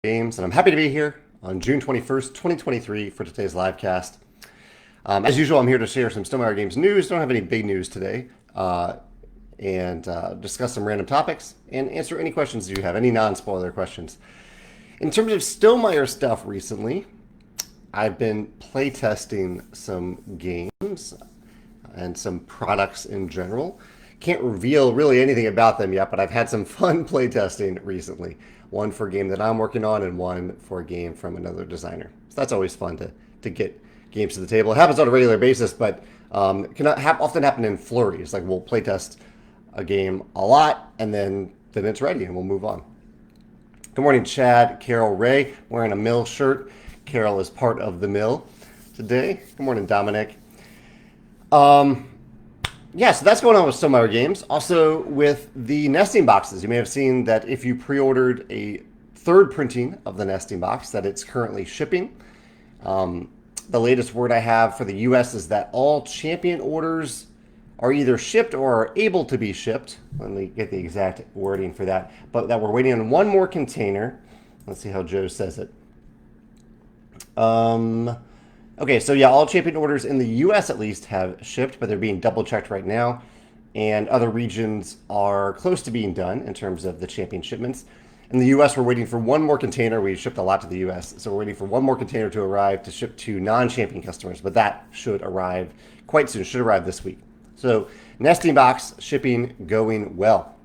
Games, and I'm happy to be here on June 21st, 2023 for today's livecast. As usual, I'm here to share some Stonemaier Games news. Don't have any big news today, and discuss some random topics and answer any questions you have, any non-spoiler questions. In terms of Stonemaier stuff recently, I've been playtesting some games and some products in general. Can't reveal really anything about them yet, but I've had some fun playtesting recently. One for a game that I'm working on and one for a game from another designer. So that's always fun to get games to the table. It happens on a regular basis, but it can often happen in flurries. Like we'll playtest a game a lot and then it's ready and we'll move on. Good morning, Chad, Carol, Ray. Wearing a Mill shirt. Carol is part of the Mill today. Good morning, Dominic. Yeah, so that's going on with Stonemaier Games. Also with the nesting boxes. You may have seen that if you pre-ordered a third printing of the nesting box, that it's currently shipping. The latest word I have for the US is that all champion orders are either shipped or are able to be shipped. Let me get the exact wording for that. But that we're waiting on one more container. Let's see how Joe says it. Okay, so yeah, all champion orders in the US at least have shipped, but they're being double checked right now. And other regions are close to being done in terms of the champion shipments. In the US, we're waiting for one more container. We shipped a lot to the US, so we're waiting for one more container to arrive to ship to non-champion customers, but that should arrive quite soon, should arrive this week. So nesting box shipping going well.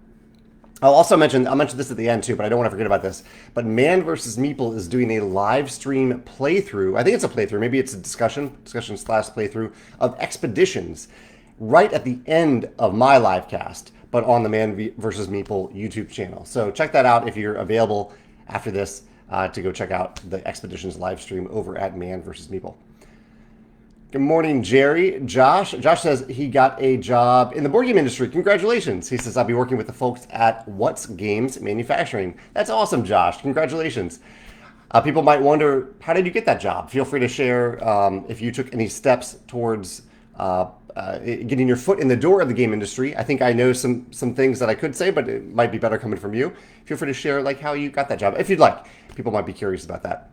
I'll mention this at the end too, but I don't want to forget about this. But Man vs. Meeple is doing a live stream playthrough. I think it's a playthrough. Maybe it's a discussion / playthrough of Expeditions right at the end of my live cast, but on the Man vs. Meeple YouTube channel. So check that out if you're available after this to go check out the Expeditions live stream over at Man vs. Meeple. Good morning, Jerry. Josh says he got a job in the board game industry. Congratulations. He says, I'll be working with the folks at What's Games Manufacturing. That's awesome, Josh. Congratulations. People might wonder, how did you get that job? Feel free to share if you took any steps towards getting your foot in the door of the game industry. I think I know some things that I could say, but it might be better coming from you. Feel free to share like how you got that job, if you'd like. People might be curious about that.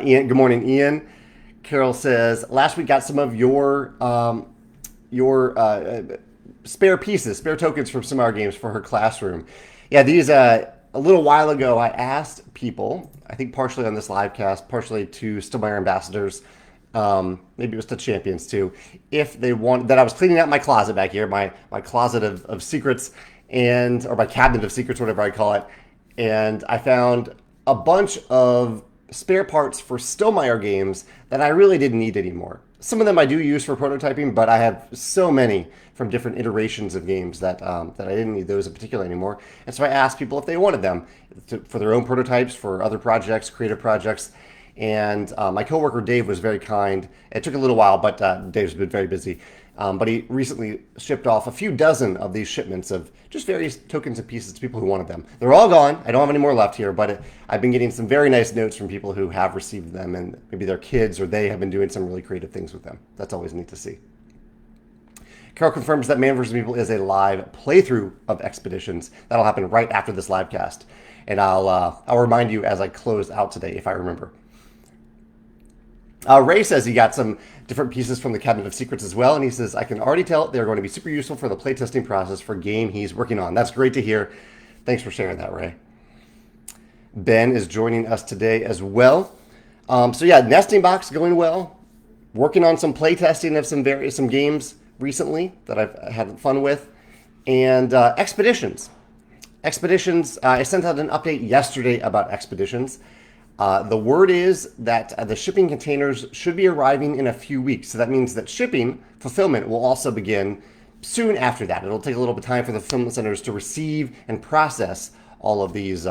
Ian, good morning, Ian. Carol says, last week got some of your spare tokens from Stonemaier Games for her classroom. Yeah, these, a little while ago, I asked people, I think partially on this live cast, partially to Stonemaier ambassadors, maybe it was to champions too, if they want, that I was cleaning out my closet back here, my closet of secrets, or my cabinet of secrets, whatever I call it, and I found a bunch of spare parts for Stonemaier games that I really didn't need anymore. Some of them I do use for prototyping, but I have so many from different iterations of games that I didn't need those in particular anymore. And so I asked people if they wanted them for their own prototypes, for other projects, creative projects. And my coworker Dave was very kind. It took a little while, but Dave's been very busy. But he recently shipped off a few dozen of these shipments of just various tokens and pieces to people who wanted them. They're all gone. I don't have any more left here, but I've been getting some very nice notes from people who have received them, and maybe their kids or they have been doing some really creative things with them. That's always neat to see. Carol confirms that Man vs. Meeple is a live playthrough of Expeditions. That'll happen right after this live cast. And I'll remind you as I close out today if I remember. Ray says he got some different pieces from the Cabinet of Secrets as well, and he says, I can already tell they're going to be super useful for the playtesting process for a game he's working on. That's great to hear. Thanks for sharing that, Ray. Ben is joining us today as well. So yeah, nesting box going well. Working on some playtesting of some games recently that I've had fun with. And Expeditions. I sent out an update yesterday about Expeditions. The word is that the shipping containers should be arriving in a few weeks. So that means that fulfillment will also begin soon after that. It'll take a little bit of time for the fulfillment centers to receive and process all of these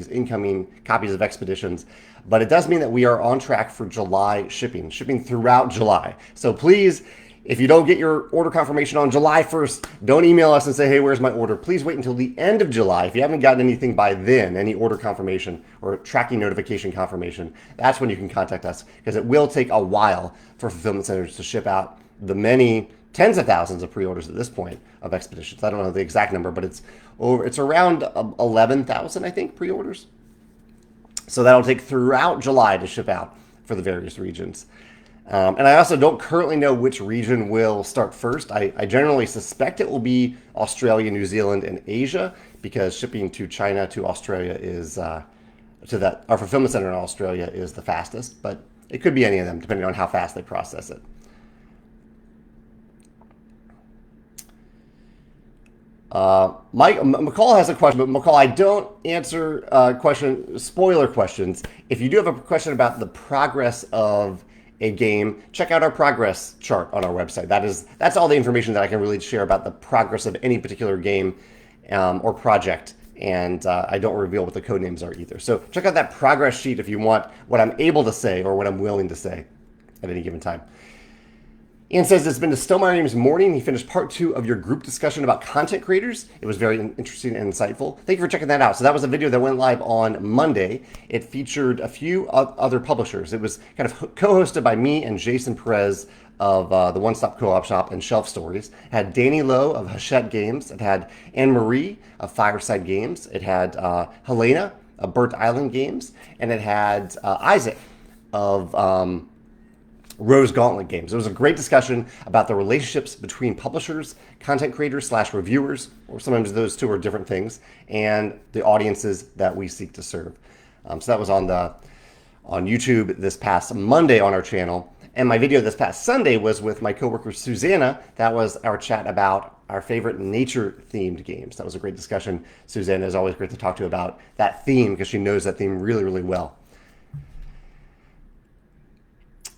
incoming copies of Expeditions. But it does mean that we are on track for July shipping throughout July. So please, if you don't get your order confirmation on July 1st, don't email us and say, hey, where's my order? Please wait until the end of July. If you haven't gotten anything by then, any order confirmation or tracking notification confirmation, that's when you can contact us, because it will take a while for fulfillment centers to ship out the many tens of thousands of pre-orders at this point of Expeditions. I don't know the exact number, but it's around 11,000, I think, pre-orders. So that'll take throughout July to ship out for the various regions. And I also don't currently know which region will start first. I generally suspect it will be Australia, New Zealand, and Asia, because shipping to China to Australia is our fulfillment center in Australia is the fastest. But it could be any of them, depending on how fast they process it. McCall has a question, but McCall, I don't answer spoiler questions. If you do have a question about the progress of a game, check out our progress chart on our website. That's all the information that I can really share about the progress of any particular game or project. And I don't reveal what the code names are either. So check out that progress sheet if you want what I'm able to say or what I'm willing to say at any given time. Ian says, it's been a Stonemeyer Games morning. He finished part 2 of your group discussion about content creators. It was very interesting and insightful. Thank you for checking that out. So that was a video that went live on Monday. It featured a few other publishers. It was kind of co-hosted by me and Jason Perez of the One Stop Co-op Shop and Shelf Stories. It had Danny Lowe of Hachette Games. It had Anne Marie of Fireside Games. It had Helena of Burnt Island Games. And it had Isaac of Rose Gauntlet Games. It was a great discussion about the relationships between publishers, content creators / reviewers, or sometimes those two are different things, and the audiences that we seek to serve. So that was on YouTube this past Monday on our channel. And my video this past Sunday was with my coworker Susanna. That was our chat about our favorite nature-themed games. That was a great discussion. Susanna is always great to talk to about that theme because she knows that theme really, really well.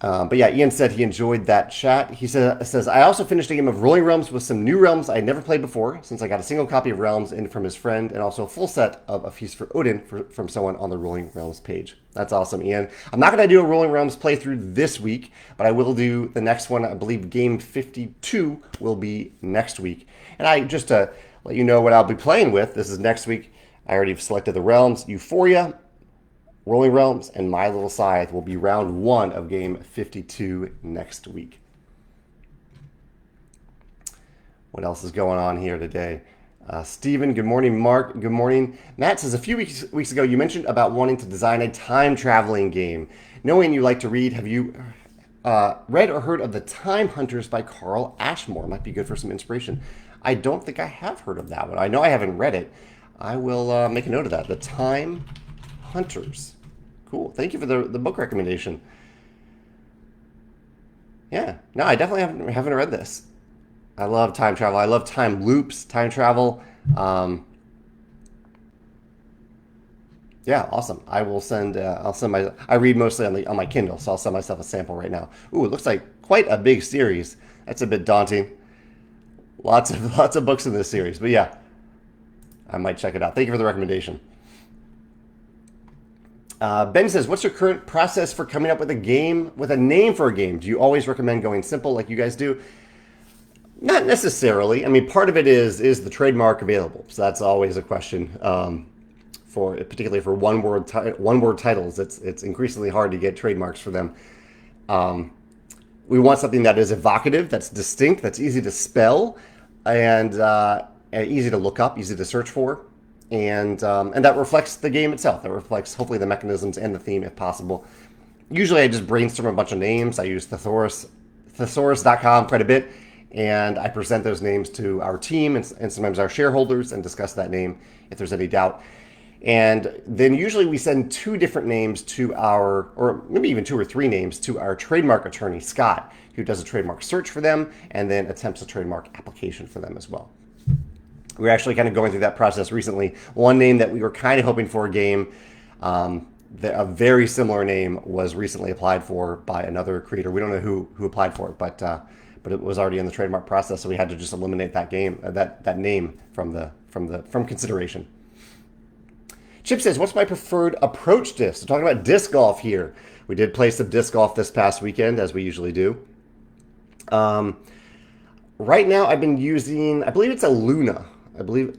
But yeah, Ian said he enjoyed that chat. He says, I also finished a game of Rolling Realms with some new realms I had never played before, since I got a single copy of Realms in from his friend, and also a full set of A Feast for Odin from someone on the Rolling Realms page. That's awesome, Ian. I'm not going to do a Rolling Realms playthrough this week, but I will do the next one. I believe game 52 will be next week. And just to let you know what I'll be playing with, this is next week. I already selected the realms. Euphoria, Rolling Realms, and My Little Scythe will be round 1 of game 52 next week. What else is going on here today? Stephen, good morning. Mark, good morning. Matt says, a few weeks ago you mentioned about wanting to design a time-traveling game. Knowing you like to read, have you read or heard of The Time Hunters by Carl Ashmore? Might be good for some inspiration. I don't think I have heard of that one. I know I haven't read it. I will make a note of that. The Time Hunters. Cool. Thank you for the book recommendation. Yeah. No, I definitely haven't read this. I love time travel. I love time loops, time travel. Yeah, awesome. I'll send I read mostly on my Kindle, so I'll send myself a sample right now. Ooh, it looks like quite a big series. That's a bit daunting. Lots of books in this series, but yeah, I might check it out. Thank you for the recommendation. Ben says, what's your current process for coming up with a name for a game? Do you always recommend going simple like you guys do? Not necessarily. I mean, part of it is the trademark available? So that's always a question. Particularly for one word titles, it's increasingly hard to get trademarks for them. We want something that is evocative, that's distinct, that's easy to spell, and easy to look up, easy to search for. And that reflects the game itself. That reflects, hopefully, the mechanisms and the theme, if possible. Usually, I just brainstorm a bunch of names. I use thesaurus.com quite a bit, and I present those names to our team and sometimes our shareholders and discuss that name if there's any doubt. And then usually we send 2 different names to or maybe even 2 or 3 names to our trademark attorney, Scott, who does a trademark search for them and then attempts a trademark application for them as well. We're actually kind of going through that process recently. One name that we were kind of hoping for a game, a very similar name was recently applied for by another creator. We don't know who applied for it, but it was already in the trademark process, so we had to just eliminate that name from consideration. Chip says, what's my preferred approach disc? So talking about disc golf here. We did play some disc golf this past weekend, as we usually do. Right now, I've been using, I believe it's a Luna.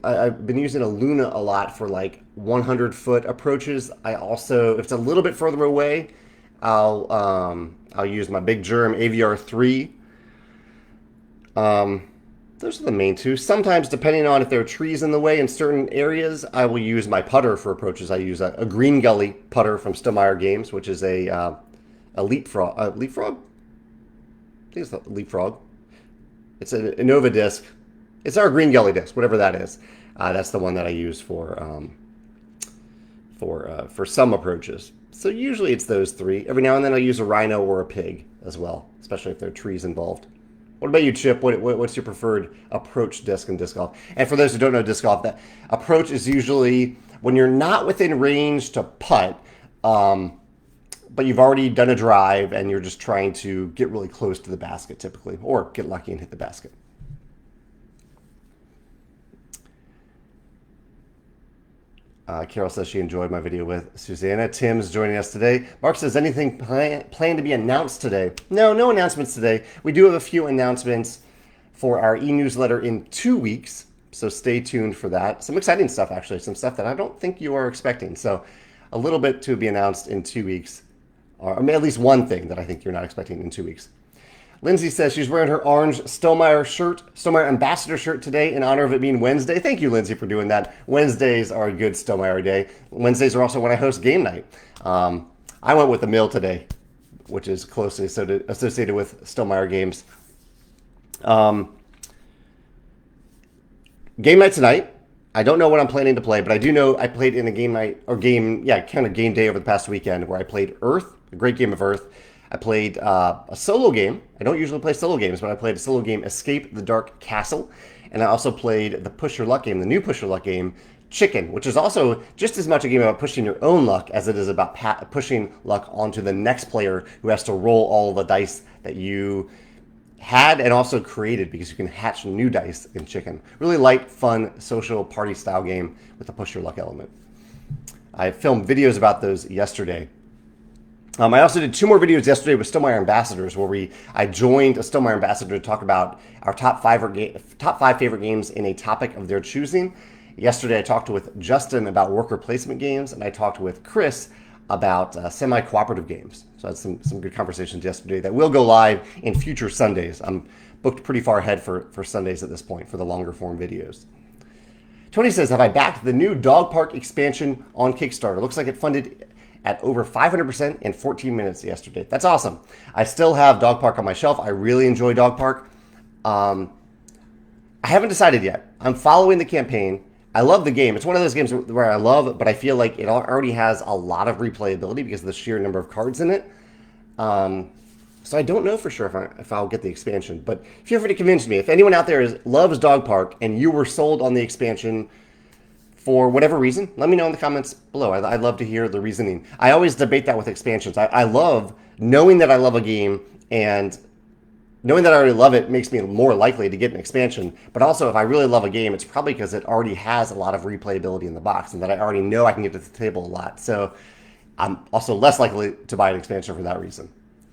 I've been using a Luna a lot for like 100-foot approaches. I also, if it's a little bit further away, I'll use my Big Germ AVR3. Those are the main two. Sometimes, depending on if there are trees in the way in certain areas, I will use my putter for approaches. I use a green gully putter from Stonemaier Games, which is a leapfrog. Leapfrog? I think it's a leapfrog. It's an Innova disc. It's our green gully disc, whatever that is. That's the one that I use for some approaches. So usually it's those three. Every now and then I'll use a rhino or a pig as well, especially if there are trees involved. What about you, Chip? What's your preferred approach disc in disc golf? And for those who don't know disc golf, that approach is usually when you're not within range to putt, but you've already done a drive and you're just trying to get really close to the basket typically, or get lucky and hit the basket. Carol says she enjoyed my video with Susanna. Tim's joining us today. Mark says, anything planned to be announced today? No announcements today. We do have a few announcements for our e-newsletter in 2 weeks, so stay tuned for that. Some exciting stuff, actually. Some stuff that I don't think you are expecting. So a little bit to be announced in 2 weeks, or at least one thing that I think you're not expecting in 2 weeks. Lindsay says she's wearing her orange Stonemaier shirt, Stonemaier Ambassador shirt today in honor of it being Wednesday. Thank you, Lindsay, for doing that. Wednesdays are a good Stonemaier day. Wednesdays are also when I host game night. I went with the mill today, which is closely associated with Stonemaier games. Game night tonight. I don't know what I'm planning to play, but I do know I played in a game night, or game day over the past weekend where I played Earth, a great game of Earth. I played a solo game. I don't usually play solo games, but I played a solo game, Escape the Dark Castle. And I also played the Push Your Luck game, the new Push Your Luck game, Chicken, which is also just as much a game about pushing your own luck as it is about pushing luck onto the next player who has to roll all the dice that you had and also created, because you can hatch new dice in Chicken. Really light, fun, social party style game with the Push Your Luck element. I filmed videos about those yesterday. I also did 2 more videos yesterday with Stonemaier Ambassadors, where I joined a Stonemaier Ambassador to talk about our top 5 favorite games in a topic of their choosing. Yesterday I talked with Justin about worker placement games, and I talked with Chris about semi-cooperative games. So I had some good conversations yesterday that will go live in future Sundays. I'm booked pretty far ahead for Sundays at this point for the longer form videos. Tony says, have I backed the new dog park expansion on Kickstarter? Looks like it funded at over 500% in 14 minutes yesterday. That's awesome. I still have Dog Park on my shelf. I really enjoy Dog Park. I haven't decided yet. I'm following the campaign. I love the game. It's one of those games where I love, but I feel like it already has a lot of replayability because of the sheer number of cards in it. So I don't know for sure if I'll get the expansion, but feel free to convince me. If anyone out there loves Dog Park and you were sold on the expansion for whatever reason, let me know in the comments below. I'd love to hear the reasoning. I always debate that with expansions. I love knowing that I love a game, and knowing that I already love it makes me more likely to get an expansion. But also, if I really love a game, it's probably because it already has a lot of replayability in the box and that I already know I can get to the table a lot. So I'm also less likely to buy an expansion for that reason.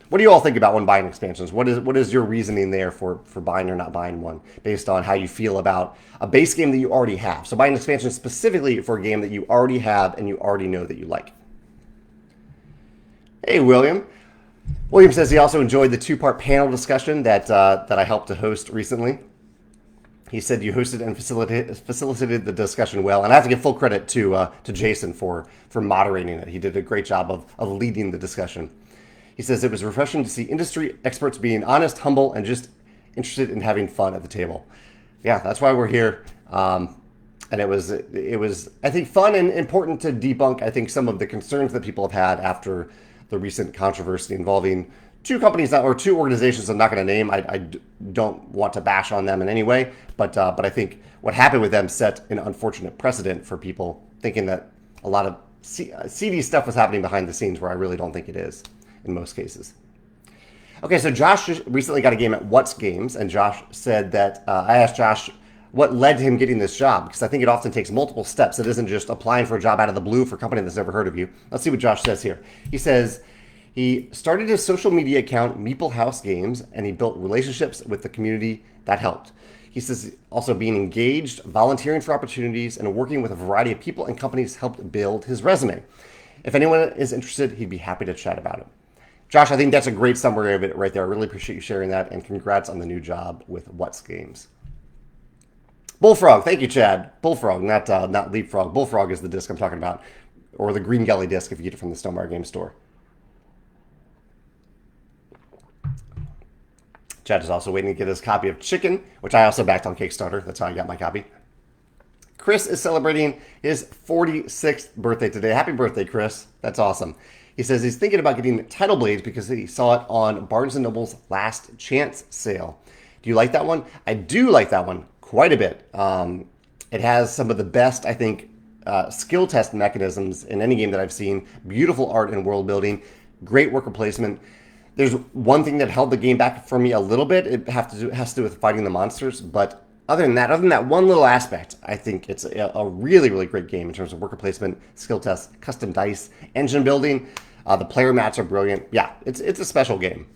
What do you all think about when buying expansions? What is your reasoning there for buying or not buying one, based on how you feel about a base game that you already have? So buying an expansion specifically for a game that you already have and you already know that you like. Hey, William. William says he also enjoyed the 2-part panel discussion that I helped to host recently. He said you hosted and facilitated the discussion well, and I have to give full credit to Jason for moderating it. He did a great job of leading the discussion. He says it was refreshing to see industry experts being honest, humble, and just interested in having fun at the table. Yeah, that's why we're here. And it was I think fun and important to debunk, I think, some of the concerns that people have had after the recent controversy involving 2 companies or 2 organizations I'm not going to name. I don't want to bash on them in any way, but I think what happened with them set an unfortunate precedent for people thinking that a lot of seedy stuff was happening behind the scenes, where I really don't think it is in most cases. Okay, so Josh recently got a game at What's Games, and Josh said that I asked Josh what led to him getting this job, because I think it often takes multiple steps. It isn't just applying for a job out of the blue for a company that's never heard of you. Let's see what Josh says here. He says he started his social media account, Meeple House Games, and he built relationships with the community that helped. He says also being engaged, volunteering for opportunities, and working with a variety of people and companies helped build his resume. If anyone is interested, he'd be happy to chat about it. Josh, I think that's a great summary of it right there. I really appreciate you sharing that, and congrats on the new job with What's Games. Bullfrog. Thank you, Chad. Bullfrog, not Leapfrog. Bullfrog is the disc I'm talking about, or the Green Gully disc if you get it from the Stonemaier Game Store. Chad is also waiting to get his copy of Chicken, which I also backed on Kickstarter. That's how I got my copy. Chris is celebrating his 46th birthday today. Happy birthday, Chris. That's awesome. He says he's thinking about getting Title Blades because he saw it on Barnes & Noble's Last Chance sale. Do you like that one? I do like that one quite a bit. It has some of the best, I think, skill test mechanisms in any game that I've seen. Beautiful art and world building. Great worker placement. There's one thing that held the game back for me a little bit. It has to do with fighting the monsters, but other than that one little aspect, I think it's a really, really great game in terms of worker placement, skill tests, custom dice, engine building. The player mats are brilliant. Yeah, it's a special game.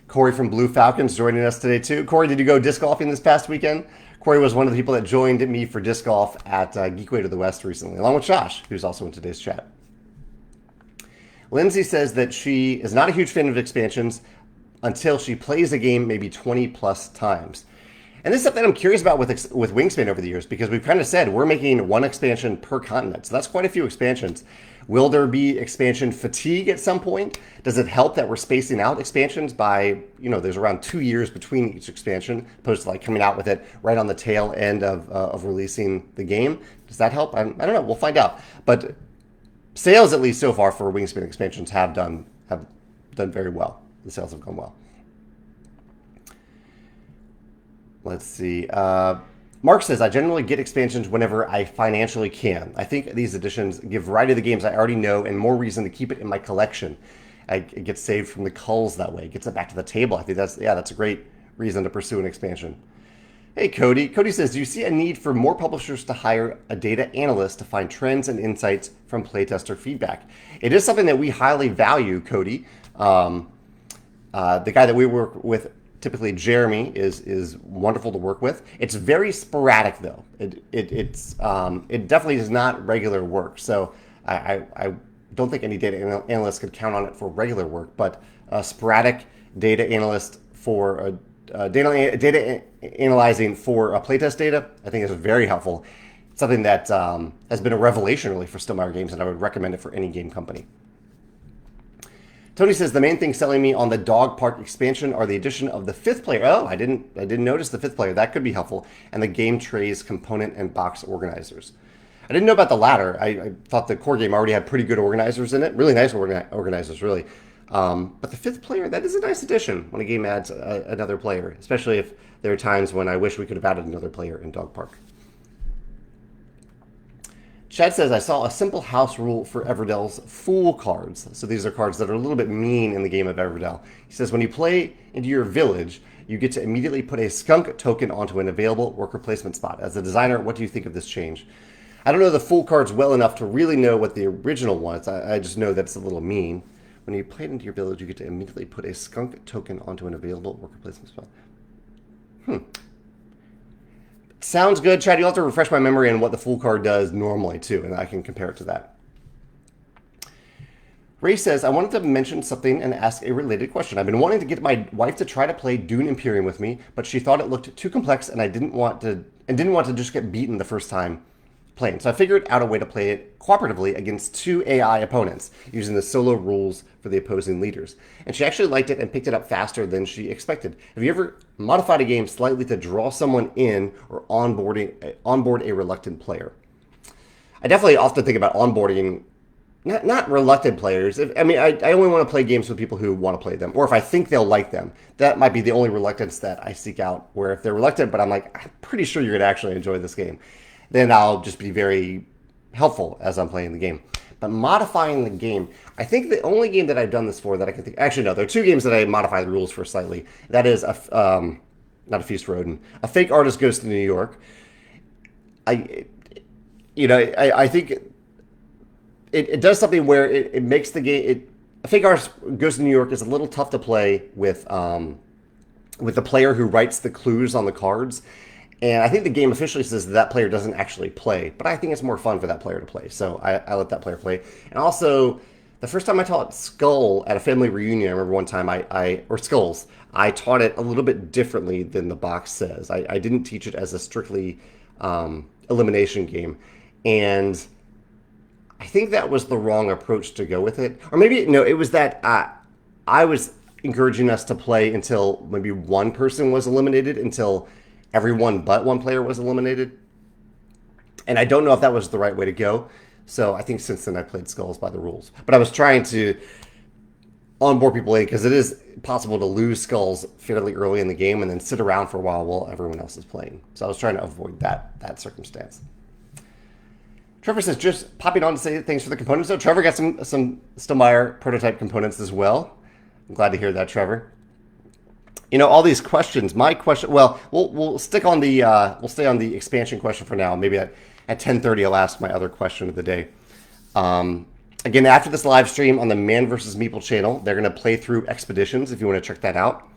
Corey from Blue Falcons joining us today too. Corey, did you go disc golfing this past weekend? Corey was one of the people that joined me for disc golf at Geekway to the West recently, along with Josh, who's also in today's chat. Lindsay says that she is not a huge fan of expansions until she plays a game maybe 20 plus times. And this is something I'm curious about with Wingspan over the years, because we've kind of said we're making one expansion per continent. So that's quite a few expansions. Will there be expansion fatigue at some point? Does it help that we're spacing out expansions by, there's around 2 years between each expansion, opposed to like coming out with it right on the tail end of releasing the game? Does that help? I don't know. We'll find out. But sales, at least so far, for Wingspan expansions have done very well. The sales have gone well. Let's see. Mark says, I generally get expansions whenever I financially can. I think these editions give variety of the games I already know and more reason to keep it in my collection. It gets saved from the culls that way. It gets it back to the table. I think that's a great reason to pursue an expansion. Hey, Cody. Cody says, do you see a need for more publishers to hire a data analyst to find trends and insights from playtester feedback? It is something that we highly value, Cody. The guy that we work with, typically Jamey, is wonderful to work with. It's very sporadic, though. It definitely is not regular work. So I don't think any data analyst could count on it for regular work. But sporadic data analyst for data analyzing for playtest data, I think is very helpful. It's something that has been a revelation really for Stonemaier Games, and I would recommend it for any game company. Tony says the main thing selling me on the Dog Park expansion are the addition of the 5th player. Oh, I didn't notice the 5th player. That could be helpful. And the game trays, component, and box organizers. I didn't know about the latter. I thought the core game already had pretty good organizers in it. Really nice organizers, really. But the 5th player, that is a nice addition when a game adds another player, especially if there are times when I wish we could have added another player in Dog Park. Chad says, I saw a simple house rule for Everdell's Fool cards. So these are cards that are a little bit mean in the game of Everdell. He says, when you play into your village, you get to immediately put a skunk token onto an available worker placement spot. As a designer, what do you think of this change? I don't know the Fool cards well enough to really know what the original was. I just know that it's a little mean. When you play it into your village, you get to immediately put a skunk token onto an available worker placement spot. Sounds good, Chad. You'll have to refresh my memory on what the Fool card does normally, too, and I can compare it to that. Ray says, I wanted to mention something and ask a related question. I've been wanting to get my wife to try to play Dune Imperium with me, but she thought it looked too complex and didn't want to just get beaten the first time playing. So I figured out a way to play it cooperatively against 2 AI opponents using the solo rules for the opposing leaders. And she actually liked it and picked it up faster than she expected. Have you ever modified a game slightly to draw someone in or onboard a reluctant player? I definitely often think about onboarding not reluctant players. I only want to play games with people who want to play them, or if I think they'll like them. That might be the only reluctance that I seek out, where if they're reluctant, but I'm like, I'm pretty sure you're going to actually enjoy this game, then I'll just be very helpful as I'm playing the game. But modifying the game, I think the only game that I've done this for that I can think, actually no, there are 2 games that I modify the rules for slightly. That is not a Feast for Odin, a Fake Artist Goes to New York. I think it does something where it makes the game. A Fake Artist Goes to New York is a little tough to play with the player who writes the clues on the cards. And I think the game officially says that player doesn't actually play, but I think it's more fun for that player to play. So I let that player play. And also, The first time I taught Skull at a family reunion, I remember one time or Skulls, I taught it a little bit differently than the box says. I didn't teach it as a strictly elimination game. And I think that was the wrong approach to go with it. Or maybe, no, it was that I was encouraging us to play until maybe one person was eliminated, until everyone but one player was eliminated. And I don't know if that was the right way to go. So I think since then I played Skulls by the rules. But I was trying to onboard people in because it is possible to lose Skulls fairly early in the game and then sit around for a while everyone else is playing. So I was trying to avoid that circumstance. Trevor says, just popping on to say thanks for the components. So Trevor got some Stonemaier prototype components as well. I'm glad to hear that, Trevor. You know, all these questions. My question. Well, we'll stick on the we'll stay on the expansion question for now. Maybe at 10:30, I'll ask my other question of the day. Again, after this live stream on the Man vs. Meeple channel, they're going to play through Expeditions if you want to check that out.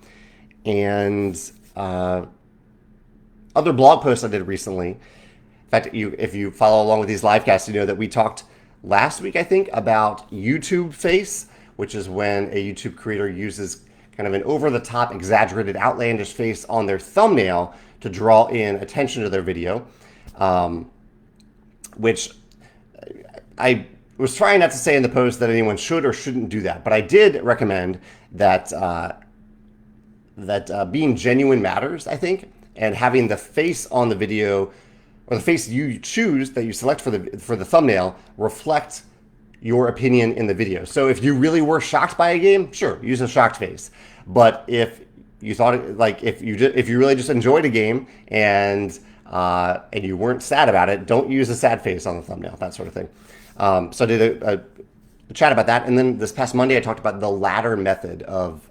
And other blog posts I did recently. In fact, if you follow along with these live casts, you know that we talked last week, I think, about YouTube face, which is when a YouTube creator uses kind of an over-the-top, exaggerated, outlandish face on their thumbnail to draw in attention to their video, which I was trying not to say in the post that anyone should or shouldn't do that, but I did recommend that being genuine matters, I think, and having the face on the video or the face you choose that you select for the thumbnail reflect your opinion in the video. So if you really were shocked by a game, sure, use a shocked face. But if you thought if you really just enjoyed a game and you weren't sad about it, don't use a sad face on the thumbnail, that sort of thing. So I did a chat about that, and then this past Monday I talked about the ladder method of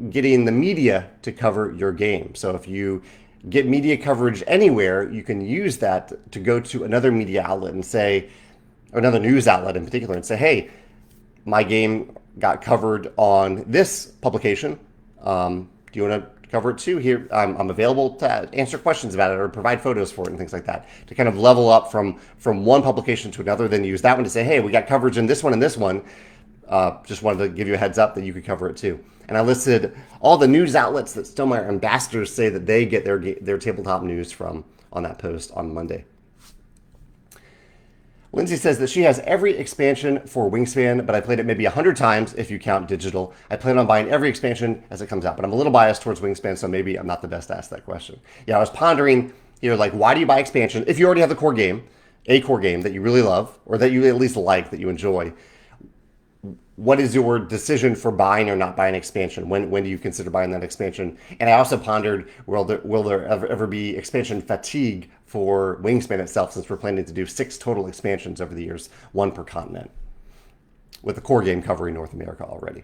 getting the media to cover your game. So if you get media coverage anywhere, you can use that to go to another media outlet and say, or another news outlet in particular, and say, hey, my game got covered on this publication. Do you want to cover it too? Here, I'm available to answer questions about it or provide photos for it and things like that, to kind of level up from one publication to another, then use that one to say, hey, we got coverage in this one and this one. Just wanted to give you a heads up that you could cover it too. And I listed all the news outlets that Stonemaier ambassadors say that they get their tabletop news from on that post on Monday. Lindsay says that she has every expansion for Wingspan, but I played it maybe 100 times if you count digital. I plan on buying every expansion as it comes out, but I'm a little biased towards Wingspan, so maybe I'm not the best to ask that question. Yeah, I was pondering, like, why do you buy expansion? If you already have the core game, a core game that you really love, or that you at least like, that you enjoy, what is your decision for buying or not buying expansion? When do you consider buying that expansion? And I also pondered, will there ever be expansion fatigue for Wingspan itself, since we're planning to do 6 total expansions over the years, 1 per continent, with the core game covering North America already.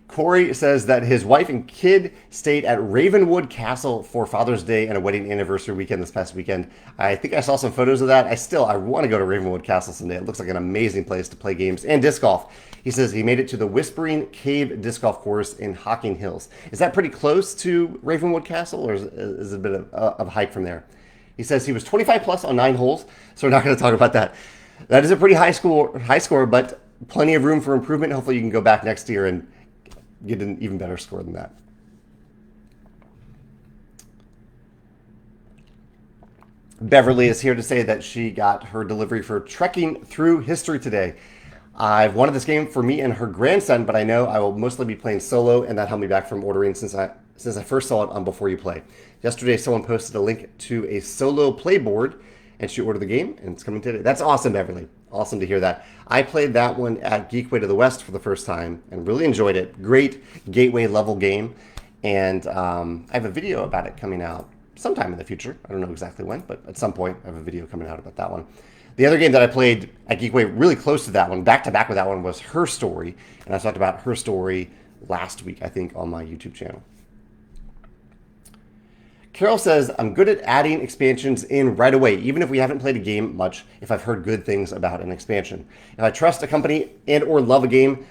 Corey says that his wife and kid stayed at Ravenwood Castle for Father's Day and a wedding anniversary weekend this past weekend. I think I saw some photos of that. I want to go to Ravenwood Castle someday. It looks like an amazing place to play games and disc golf. He says he made it to the Whispering Cave disc golf course in Hocking Hills. Is that pretty close to Ravenwood Castle, or is it a bit of a hike from there? He says he was 25 plus on 9 holes, so we're not going to talk about that. That is a pretty high score, but plenty of room for improvement. Hopefully you can go back next year and get an even better score than that. Beverly is here to say that she got her delivery for Trekking Through History today. I've wanted this game for me and her grandson, but I know I will mostly be playing solo, and that held me back from ordering since I first saw it on Before You Play. Yesterday, someone posted a link to a solo playboard, and she ordered the game, and it's coming today. That's awesome, Beverly. Awesome to hear that. I played that one at Geekway to the West for the first time and really enjoyed it. Great gateway level game. And I have a video about it coming out sometime in the future. I don't know exactly when, but at some point I have a video coming out about that one. The other game that I played at Geekway really close to that one, back to back with that one, was Her Story. And I talked about Her Story last week, I think, on my YouTube channel. Carol says, I'm good at adding expansions in right away, even if we haven't played a game much, if I've heard good things about an expansion. If I trust a company and or love a game,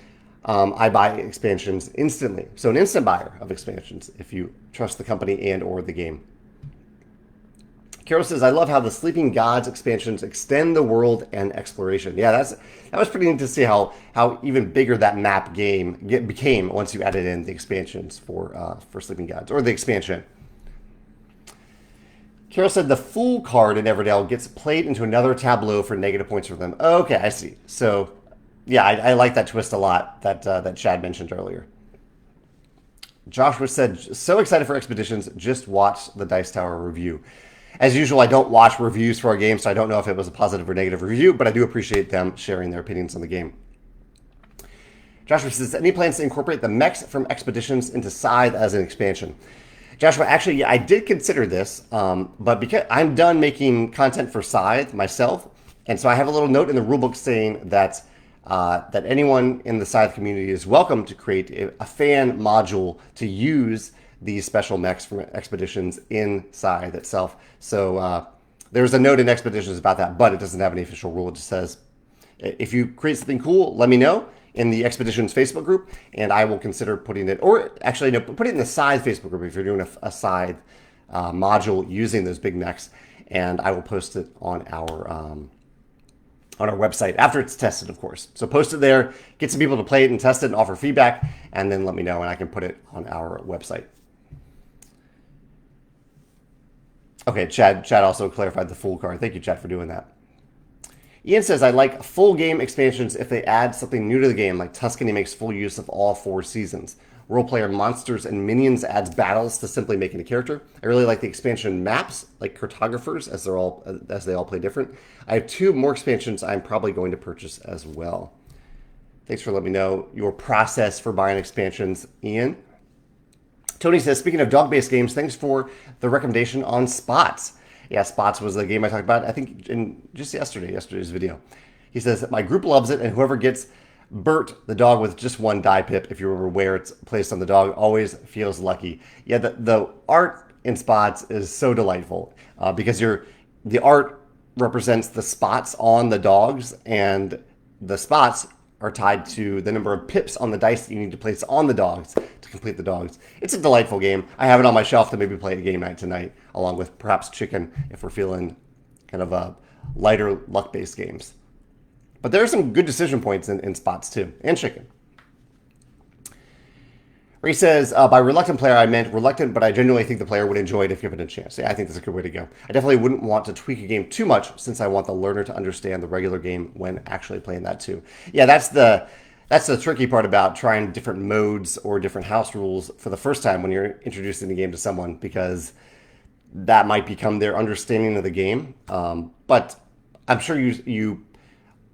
I buy expansions instantly. So an instant buyer of expansions if you trust the company and or the game. Carol says, I love how the Sleeping Gods expansions extend the world and exploration. Yeah, that was pretty neat to see how even bigger that map game became once you added in the expansions for Sleeping Gods, or the expansion. Carol said the Fool card in Everdell gets played into another tableau for negative points for them. Okay, I see. So, yeah, I like that twist a lot that Chad mentioned earlier. Joshua said, so excited for Expeditions, just watch the Dice Tower review. As usual, I don't watch reviews for our game, so I don't know if it was a positive or negative review, but I do appreciate them sharing their opinions on the game. Joshua says, any plans to incorporate the mechs from Expeditions into Scythe as an expansion? Joshua, actually, yeah, I did consider this, but because I'm done making content for Scythe myself, and so I have a little note in the rulebook saying that that anyone in the Scythe community is welcome to create a fan module to use these special mechs from Expeditions in Scythe itself. So there's a note in Expeditions about that, but it doesn't have any official rule. It just says, if you create something cool, let me know in the Expeditions Facebook group, and I will consider putting it, or actually, no, put it in the Scythe Facebook group if you're doing a Scythe module using those big mechs, and I will post it on our website after it's tested, of course. So post it there, get some people to play it and test it and offer feedback, and then let me know, and I can put it on our website. Okay, Chad also clarified the Fool card. Thank you, Chad, for doing that. Ian says, I like full game expansions if they add something new to the game, like Tuscany makes full use of all 4 seasons. Role player monsters and minions adds battles to simply making a character. I really like the expansion maps, like cartographers, as they all play different. I have 2 more expansions I'm probably going to purchase as well. Thanks for letting me know your process for buying expansions, Ian. Tony says, speaking of dog-based games, thanks for the recommendation on Spots. Yeah, Spots was the game I talked about, I think, in just yesterday's video. He says, my group loves it, and whoever gets Bert, the dog with just 1 die pip, if you remember where it's placed on the dog, always feels lucky. Yeah, the art in Spots is so delightful because the art represents the spots on the dogs, and the spots are tied to the number of pips on the dice that you need to place on the dogs to complete the dogs. It's a delightful game. I have it on my shelf to maybe play a game night tonight, along with perhaps Chicken if we're feeling kind of lighter luck-based games. But there are some good decision points in Spots too, and Chicken. Where he says, by reluctant player, I meant reluctant, but I genuinely think the player would enjoy it if given a chance. Yeah, I think that's a good way to go. I definitely wouldn't want to tweak a game too much since I want the learner to understand the regular game when actually playing that too. Yeah, that's the tricky part about trying different modes or different house rules for the first time when you're introducing the game to someone, because that might become their understanding of the game. But I'm sure you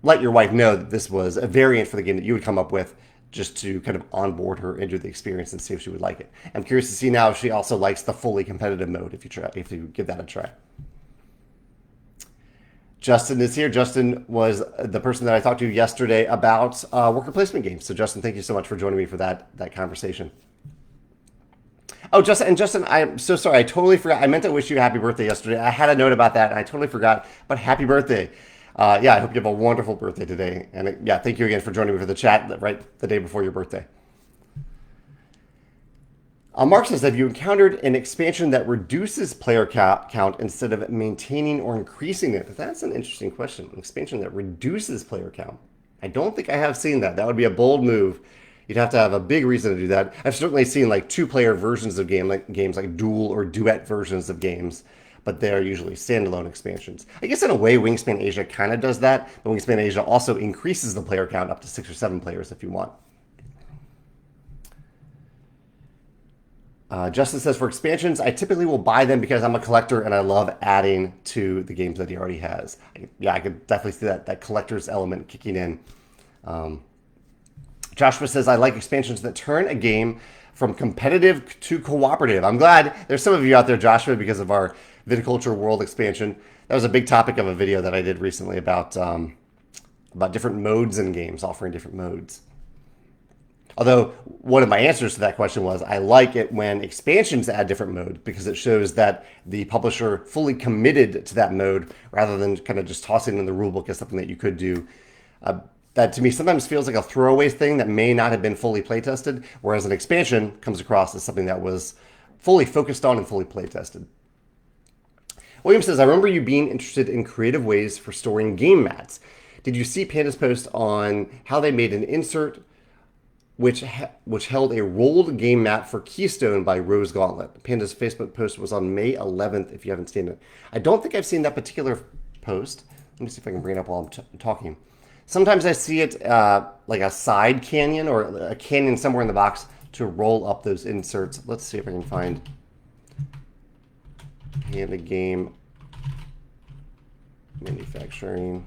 let your wife know that this was a variant for the game that you would come up with, just to kind of onboard her into the experience and see if she would like it. I'm curious to see now if she also likes the fully competitive mode if you give that a try. Justin is here. Justin was the person that I talked to yesterday about worker placement games. So Justin, thank you so much for joining me for that conversation. Oh, Justin, I'm so sorry. I totally forgot. I meant to wish you a happy birthday yesterday. I had a note about that and I totally forgot, but happy birthday. Yeah, I hope you have a wonderful birthday today. And yeah, thank you again for joining me for the chat right the day before your birthday. Mark says, have you encountered an expansion that reduces player count instead of maintaining or increasing it? That's an interesting question. An expansion that reduces player count. I don't think I have seen that. That would be a bold move. You'd have to have a big reason to do that. I've certainly seen like 2-player versions of games like dual or duet versions of games, but they're usually standalone expansions. I guess in a way, Wingspan Asia kind of does that, but Wingspan Asia also increases the player count up to 6 or 7 players if you want. Justin says, for expansions, I typically will buy them because I'm a collector and I love adding to the games that he already has. Yeah, I could definitely see that collector's element kicking in. Joshua says, I like expansions that turn a game from competitive to cooperative. I'm glad there's some of you out there, Joshua, because of our Viticulture World expansion. That was a big topic of a video that I did recently about different modes in games, offering different modes. Although one of my answers to that question was I like it when expansions add different modes because it shows that the publisher fully committed to that mode rather than kind of just tossing in the rulebook as something that you could do. That to me sometimes feels like a throwaway thing that may not have been fully play tested, whereas an expansion comes across as something that was fully focused on and fully play tested. William says, I remember you being interested in creative ways for storing game mats. Did you see Panda's post on how they made an insert which held a rolled game mat for Keystone by Rose Gauntlet? Panda's Facebook post was on May 11th, if you haven't seen it. I don't think I've seen that particular post. Let me see if I can bring it up while I'm talking. Sometimes I see it like a side canyon or a canyon somewhere in the box to roll up those inserts. Let's see if I can find Panda Game Manufacturing.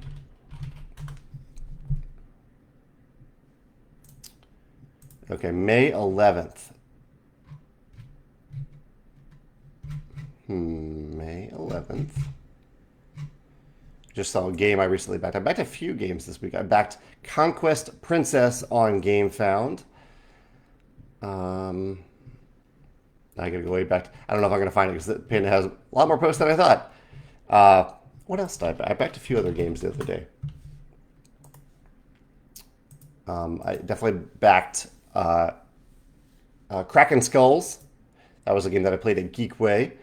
Okay, May 11th. May 11th. Just saw a game I recently backed. I backed a few games this week. I backed Conquest Princess on GameFound. I gotta go way back. I don't know if I'm gonna find it because Panda has a lot more posts than I thought. What else did I back? I backed a few other games the other day. I definitely backed Kraken Skulls. That was a game that I played at Geekway.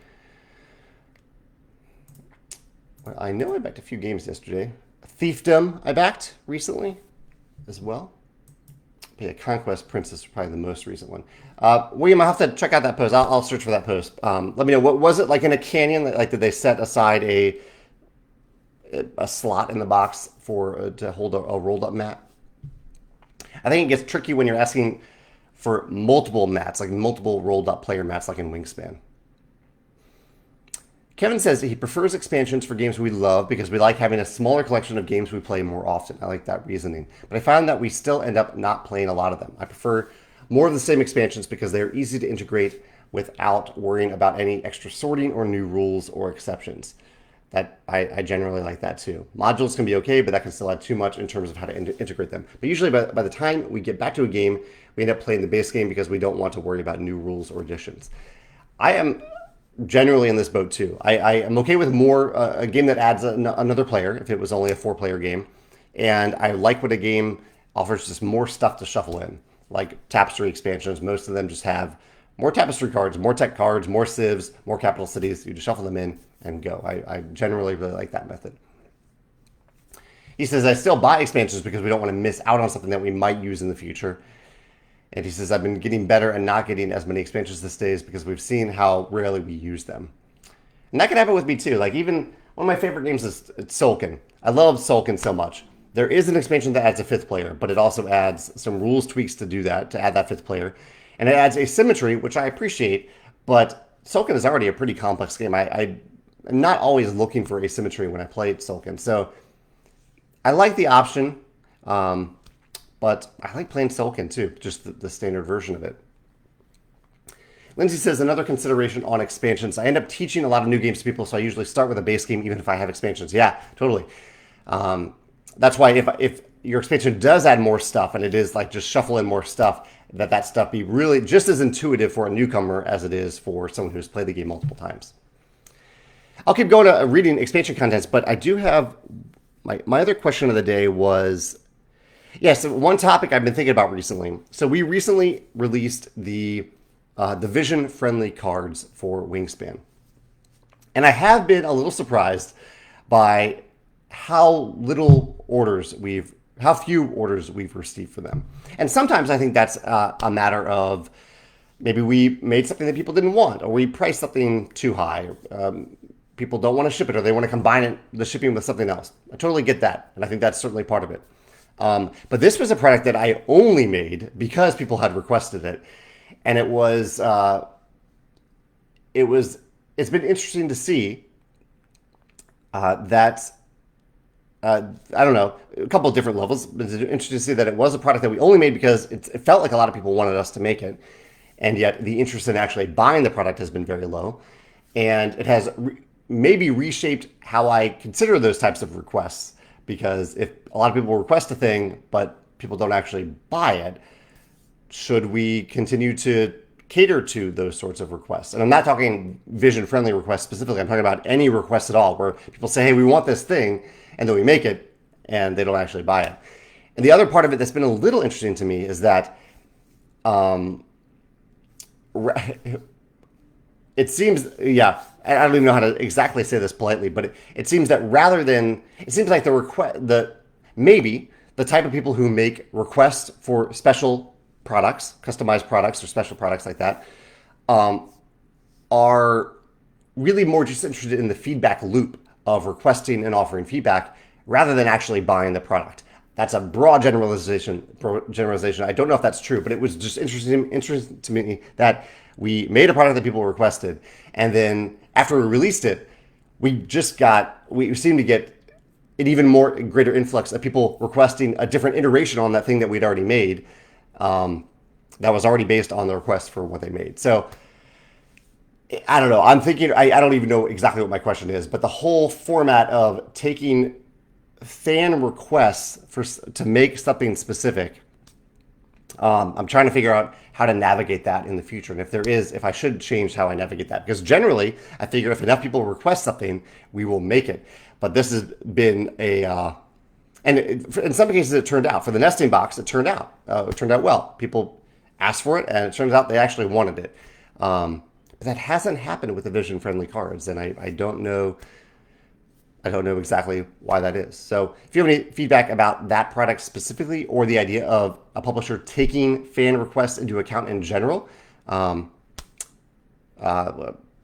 I know I backed a few games yesterday. Thiefdom I backed recently as well. Yeah, Conquest Princess is probably the most recent one. William, I'll have to check out that post. I'll search for that post. Let me know. What was it like in a canyon? Like, did they set aside a slot in the box for to hold a rolled up mat? I think it gets tricky when you're asking for multiple mats, like multiple rolled up player mats, like in Wingspan. Kevin says that he prefers expansions for games we love because we like having a smaller collection of games we play more often. I like that reasoning. But I found that we still end up not playing a lot of them. I prefer more of the same expansions because they're easy to integrate without worrying about any extra sorting or new rules or exceptions. That I generally like that too. Modules can be okay, but that can still add too much in terms of how to integrate them. But usually by the time we get back to a game, we end up playing the base game because we don't want to worry about new rules or additions. I am generally in this boat too. I am okay with more a game that adds another player if it was only a 4-player game, and I like when a game offers just more stuff to shuffle in, like Tapestry expansions. Most of them just have more Tapestry cards, more tech cards, more civs, more capital cities. You just shuffle them in and go. I generally really like that method. He says, I still buy expansions because we don't want to miss out on something that we might use in the future. And he says, I've been getting better and not getting as many expansions these days because we've seen how rarely we use them. And that can happen with me too. Like, even one of my favorite games is Tzolk'in. I love Tzolk'in so much. There is an expansion that adds a 5th player, but it also adds some rules tweaks to do that, to add that 5th player. And it adds asymmetry, which I appreciate, but Tzolk'in is already a pretty complex game. I'm not always looking for asymmetry when I play Tzolk'in. So I like the option. But I like playing Tzolk'in too, just the standard version of it. Lindsay says, another consideration on expansions. I end up teaching a lot of new games to people, so I usually start with a base game even if I have expansions. Yeah, totally. That's why if your expansion does add more stuff and it is like just shuffle in more stuff, that stuff be really just as intuitive for a newcomer as it is for someone who's played the game multiple times. I'll keep going to reading expansion contents, but I do have my other question of the day was, yes, one topic I've been thinking about recently. So we recently released the vision-friendly cards for Wingspan. And I have been a little surprised by how few orders we've received for them. And sometimes I think that's a matter of maybe we made something that people didn't want, or we priced something too high. People don't want to ship it, or they want to combine the shipping with something else. I totally get that, and I think that's certainly part of it. But this was a product that I only made because people had requested it, and it's been interesting to see that I don't know, a couple of different levels. It's interesting to see that it was a product that we only made because it felt like a lot of people wanted us to make it, and yet the interest in actually buying the product has been very low, and it has maybe reshaped how I consider those types of requests. Because if a lot of people request a thing, but people don't actually buy it, should we continue to cater to those sorts of requests? And I'm not talking vision-friendly requests specifically. I'm talking about any request at all where people say, hey, we want this thing, and then we make it, and they don't actually buy it. And the other part of it that's been a little interesting to me is that it seems, yeah, I don't even know how to exactly say this politely, but it seems that rather than, it seems like maybe the type of people who make requests for special products, customized products or special products like that, are really more just interested in the feedback loop of requesting and offering feedback rather than actually buying the product. That's a broad generalization. I don't know if that's true, but it was just interesting to me that we made a product that people requested, and then after we released it, we seemed to get an even more greater influx of people requesting a different iteration on that thing that we'd already made, that was already based on the request for what they made. So I don't know. I'm thinking, I don't even know exactly what my question is, but the whole format of taking fan requests to make something specific, I'm trying to figure out how to navigate that in the future. And if I should change how I navigate that, because generally I figure if enough people request something, we will make it. But this has been in some cases it turned out. For the nesting box, it turned out well. People asked for it, and it turns out they actually wanted it. But that hasn't happened with the vision-friendly cards, and I don't know. I don't know exactly why that is. So if you have any feedback about that product specifically, or the idea of a publisher taking fan requests into account in general, yeah,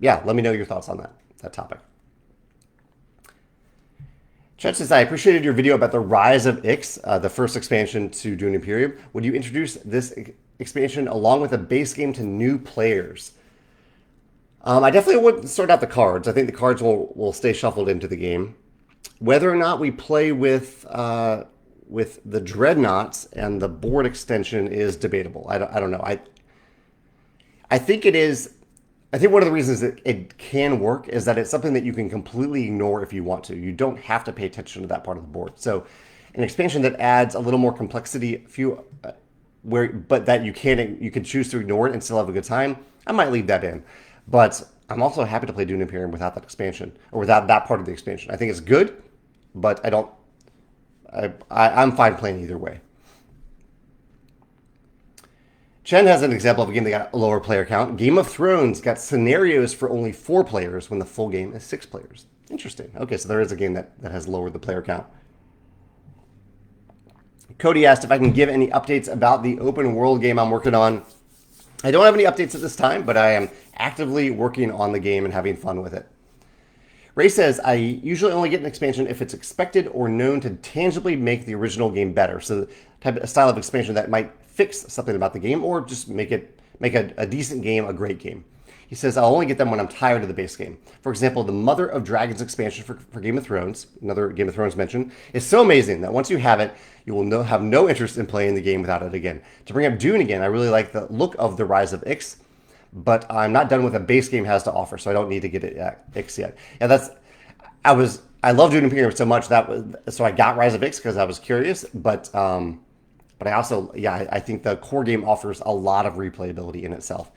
let me know your thoughts on that topic. Chet says, I appreciated your video about the Rise of Ix, the first expansion to Dune Imperium. Would you introduce this expansion along with a base game to new players? I definitely wouldn't sort out the cards. I think the cards will stay shuffled into the game. Whether or not we play with the Dreadnoughts and the board extension is debatable. I don't know. I think it is. I think one of the reasons that it can work is that it's something that you can completely ignore if you want to. You don't have to pay attention to that part of the board. So, an expansion that adds a little more complexity, but that you can choose to ignore it and still have a good time, I might leave that in. But I'm also happy to play Dune Imperium without that expansion, or without that part of the expansion. I think it's good, but I'm fine playing either way. Chen has an example of a game that got a lower player count. Game of Thrones got scenarios for only 4 players when the full game is 6 players. Interesting. Okay, so there is a game that has lowered the player count. Cody asked if I can give any updates about the open world game I'm working on. I don't have any updates at this time, but I am actively working on the game and having fun with it. Ray says, I usually only get an expansion if it's expected or known to tangibly make the original game better. So the type of style of expansion that might fix something about the game or just make a decent game a great game. He says, I'll only get them when I'm tired of the base game. For example, the Mother of Dragons expansion for Game of Thrones, another Game of Thrones mention, is so amazing that once you have it, you will have no interest in playing the game without it again. To bring up Dune again, I really like the look of the Rise of Ix, but I'm not done with what a base game has to offer, so I don't need to get it Ix yet. Yeah, I love Dune Imperium so much so I got Rise of Ix because I was curious, but I also, I think the core game offers a lot of replayability in itself.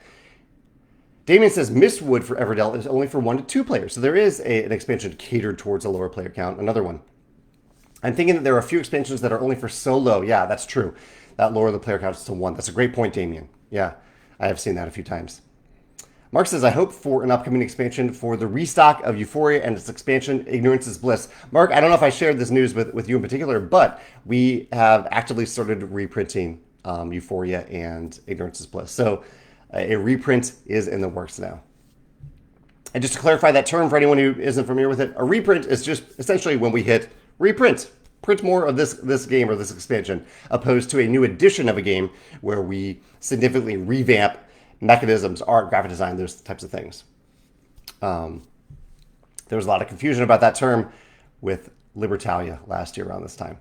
Damien says Mistwood for Everdell is only for 1 to 2 players, so there is an expansion catered towards a lower player count. Another one. I'm thinking that there are a few expansions that are only for solo. Yeah, that's true. That lower the player count to 1. That's a great point, Damien. Yeah, I have seen that a few times. Mark says, I hope for an upcoming expansion for the restock of Euphoria and its expansion, Ignorance is Bliss. Mark, I don't know if I shared this news with you in particular, but we have actively started reprinting Euphoria and Ignorance is Bliss. So a reprint is in the works now. And just to clarify that term for anyone who isn't familiar with it, a reprint is just essentially when we hit reprint. Print more of this game or this expansion, opposed to a new edition of a game where we significantly revamp mechanisms, art, graphic design, those types of things. There was a lot of confusion about that term with Libertalia last year around this time.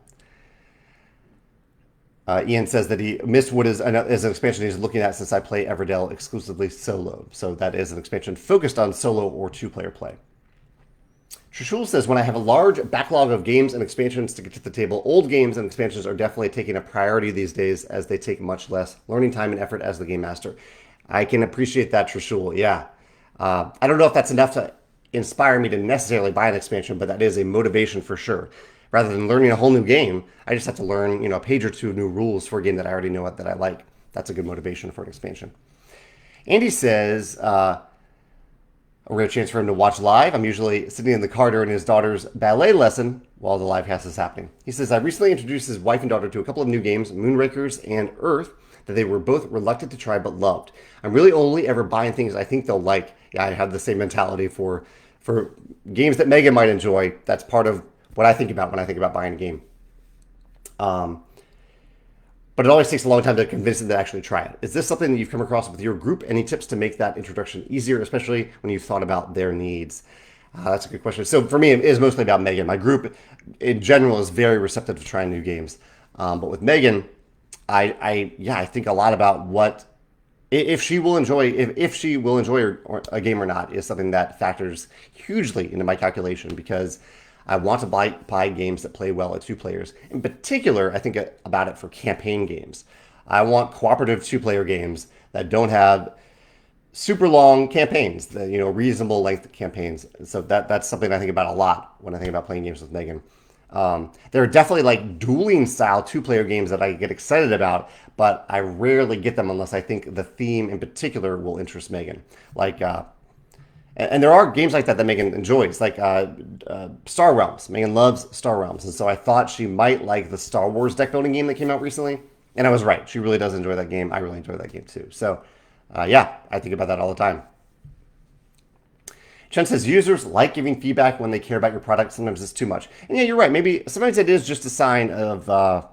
Ian says that Mistwood is an expansion he's looking at since I play Everdell exclusively solo. So that is an expansion focused on solo or 2-player play. Trishul says, when I have a large backlog of games and expansions to get to the table, old games and expansions are definitely taking a priority these days as they take much less learning time and effort as the game master. I can appreciate that, Trishul. Yeah. I don't know if that's enough to inspire me to necessarily buy an expansion, but that is a motivation for sure. Rather than learning a whole new game, I just have to learn, a page or 2 of new rules for a game that I already know that I like. That's a good motivation for an expansion. Andy says, a rare chance for him to watch live. I'm usually sitting in the car during his daughter's ballet lesson while the live cast is happening. He says, I recently introduced his wife and daughter to a couple of new games, Moonrakers and Earth, that they were both reluctant to try but loved. I'm really only ever buying things I think they'll like. Yeah, I have the same mentality for games that Megan might enjoy. That's part of what I think about when I think about buying a game. But it always takes a long time to convince them to actually try it. Is this something that you've come across with your group? Any tips to make that introduction easier, especially when you've thought about their needs? That's a good question. So for me, it is mostly about Megan. My group, in general, is very receptive to trying new games. But with Megan, I think a lot about what if she will enjoy a game or not is something that factors hugely into my calculation because I want to buy games that play well at two players. In particular, I think about it for campaign games. I want cooperative two-player games that don't have super long campaigns, reasonable length campaigns. So that's something I think about a lot when I think about playing games with Megan. There are definitely like dueling style two-player games that I get excited about, but I rarely get them unless I think the theme in particular will interest Megan. And there are games like that Megan enjoys, like Star Realms. Megan loves Star Realms, and so I thought she might like the Star Wars deck building game that came out recently, and I was right. She really does enjoy that game. I really enjoy that game too. So, I think about that all the time. Chen says, users like giving feedback when they care about your product. Sometimes it's too much. And yeah, you're right. Maybe sometimes it is just a sign of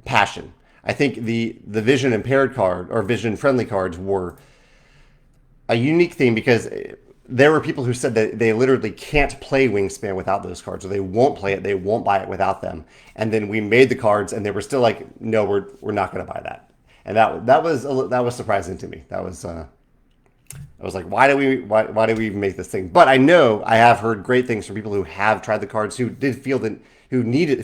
passion. I think the vision impaired card or vision friendly cards were a unique thing because there were people who said that they literally can't play Wingspan without those cards, or they won't play it, they won't buy it without them. And then we made the cards, and they were still like, "No, we're not going to buy that." And that was surprising to me. I was like, why do we even make this thing? But I know I have heard great things from people who have tried the cards, who did feel that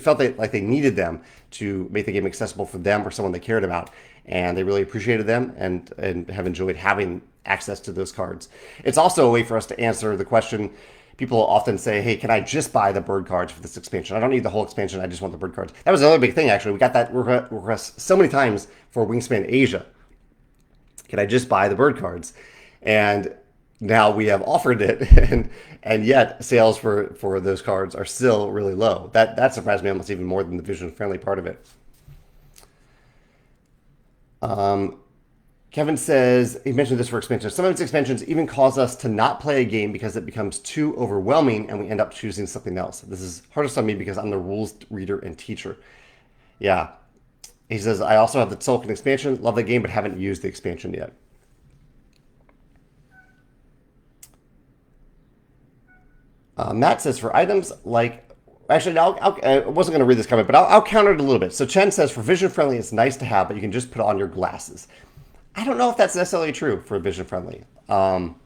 felt like they needed them to make the game accessible for them or someone they cared about, and they really appreciated them and have enjoyed having access to those cards. It's also a way for us to answer the question. People often say, hey, can I just buy the bird cards for this expansion? I don't need the whole expansion. I just want the bird cards. That was another big thing, actually. We got that request so many times for Wingspan Asia. Can I just buy the bird cards? And now we have offered it, and yet sales for those cards are still really low. That surprised me almost even more than the vision-friendly part of it. Kevin says, he mentioned this for expansions. Sometimes expansions even cause us to not play a game because it becomes too overwhelming and we end up choosing something else. This is hardest on me because I'm the rules reader and teacher. Yeah. He says, I also have the Tzolk'in expansion. Love the game, but haven't used the expansion yet. Matt says, for items like... Actually, I wasn't going to read this comment, but I'll counter it a little bit. So Chen says, for vision friendly, it's nice to have, but you can just put on your glasses. I don't know if that's necessarily true for vision friendly. I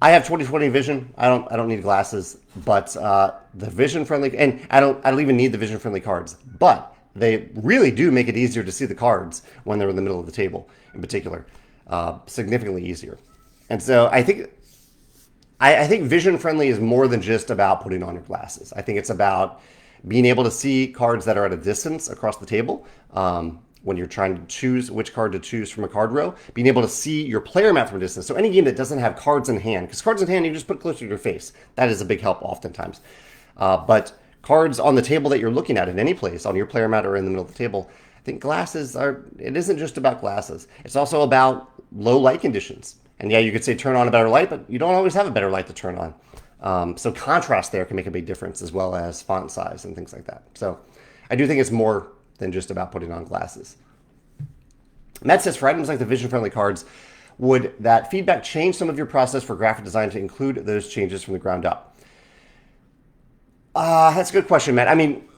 have 20/20 vision. I don't need glasses, but the vision friendly, and I don't even need the vision friendly cards. But they really do make it easier to see the cards when they're in the middle of the table, in particular, significantly easier. And so I think vision friendly is more than just about putting on your glasses. I think it's about being able to see cards that are at a distance across the table. When you're trying to choose which card to choose from a card row, being able to see your player map from a distance. So any game that doesn't have cards in hand, because cards in hand, you just put closer to your face. That is a big help oftentimes. But cards on the table that you're looking at in any place, on your player mat or in the middle of the table, I think it isn't just about glasses. It's also about low light conditions. And yeah, you could say turn on a better light, but you don't always have a better light to turn on. So contrast there can make a big difference, as well as font size and things like that. So I do think it's more than just about putting on glasses. Matt says, for items like the vision-friendly cards, would that feedback change some of your process for graphic design to include those changes from the ground up? That's a good question, Matt. I mean,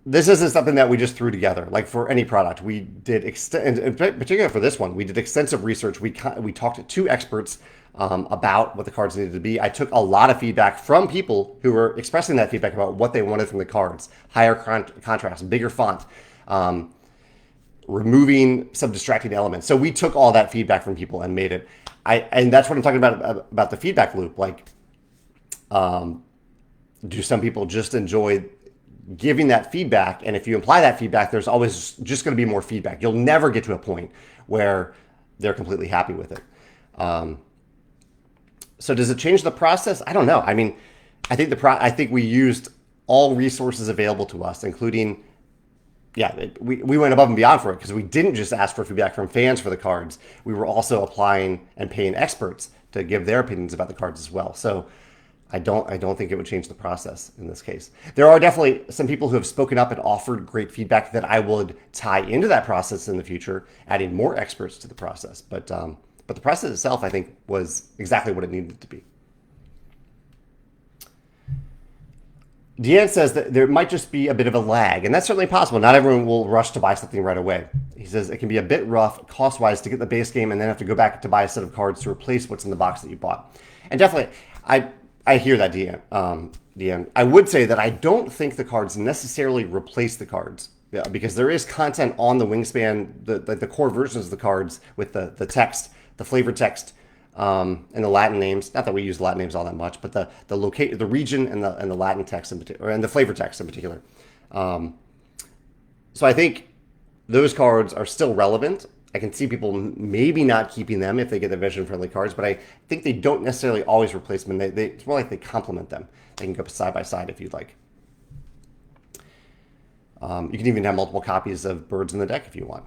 this isn't something that we just threw together. Like for any product, we did, in particular for this one, we did extensive research. We talked to experts about what the cards needed to be. I took a lot of feedback from people who were expressing that feedback about what they wanted from the cards. Higher contrast, bigger font, removing some distracting elements. So we took all that feedback from people and made it. And that's what I'm talking about the feedback loop. Like, do some people just enjoy giving that feedback? And if you apply that feedback, there's always just going to be more feedback. You'll never get to a point where they're completely happy with it. So does it change the process? I don't know. I mean, I think we used all resources available to us, including we went above and beyond for it because we didn't just ask for feedback from fans for the cards. We were also applying and paying experts to give their opinions about the cards as well. So I don't think it would change the process in this case. There are definitely some people who have spoken up and offered great feedback that I would tie into that process in the future, adding more experts to the process. But the process itself, I think, was exactly what it needed to be. Deanne says that there might just be a bit of a lag, and that's certainly possible. Not everyone will rush to buy something right away. He says it can be a bit rough cost-wise to get the base game and then have to go back to buy a set of cards to replace what's in the box that you bought. And definitely, I hear that, Deanne. Deanne. I would say that I don't think the cards necessarily replace the cards. Yeah, because there is content on the Wingspan, the core versions of the cards with the text, the flavor text, and the Latin names. Not that we use Latin names all that much, but the region and the Latin text in particular, and the flavor text in particular. So I think those cards are still relevant. I can see people maybe not keeping them if they get the vision-friendly cards, but I think they don't necessarily always replace them. It's more like they complement them. They can go side by side if you'd like. You can even have multiple copies of Birds in the deck if you want.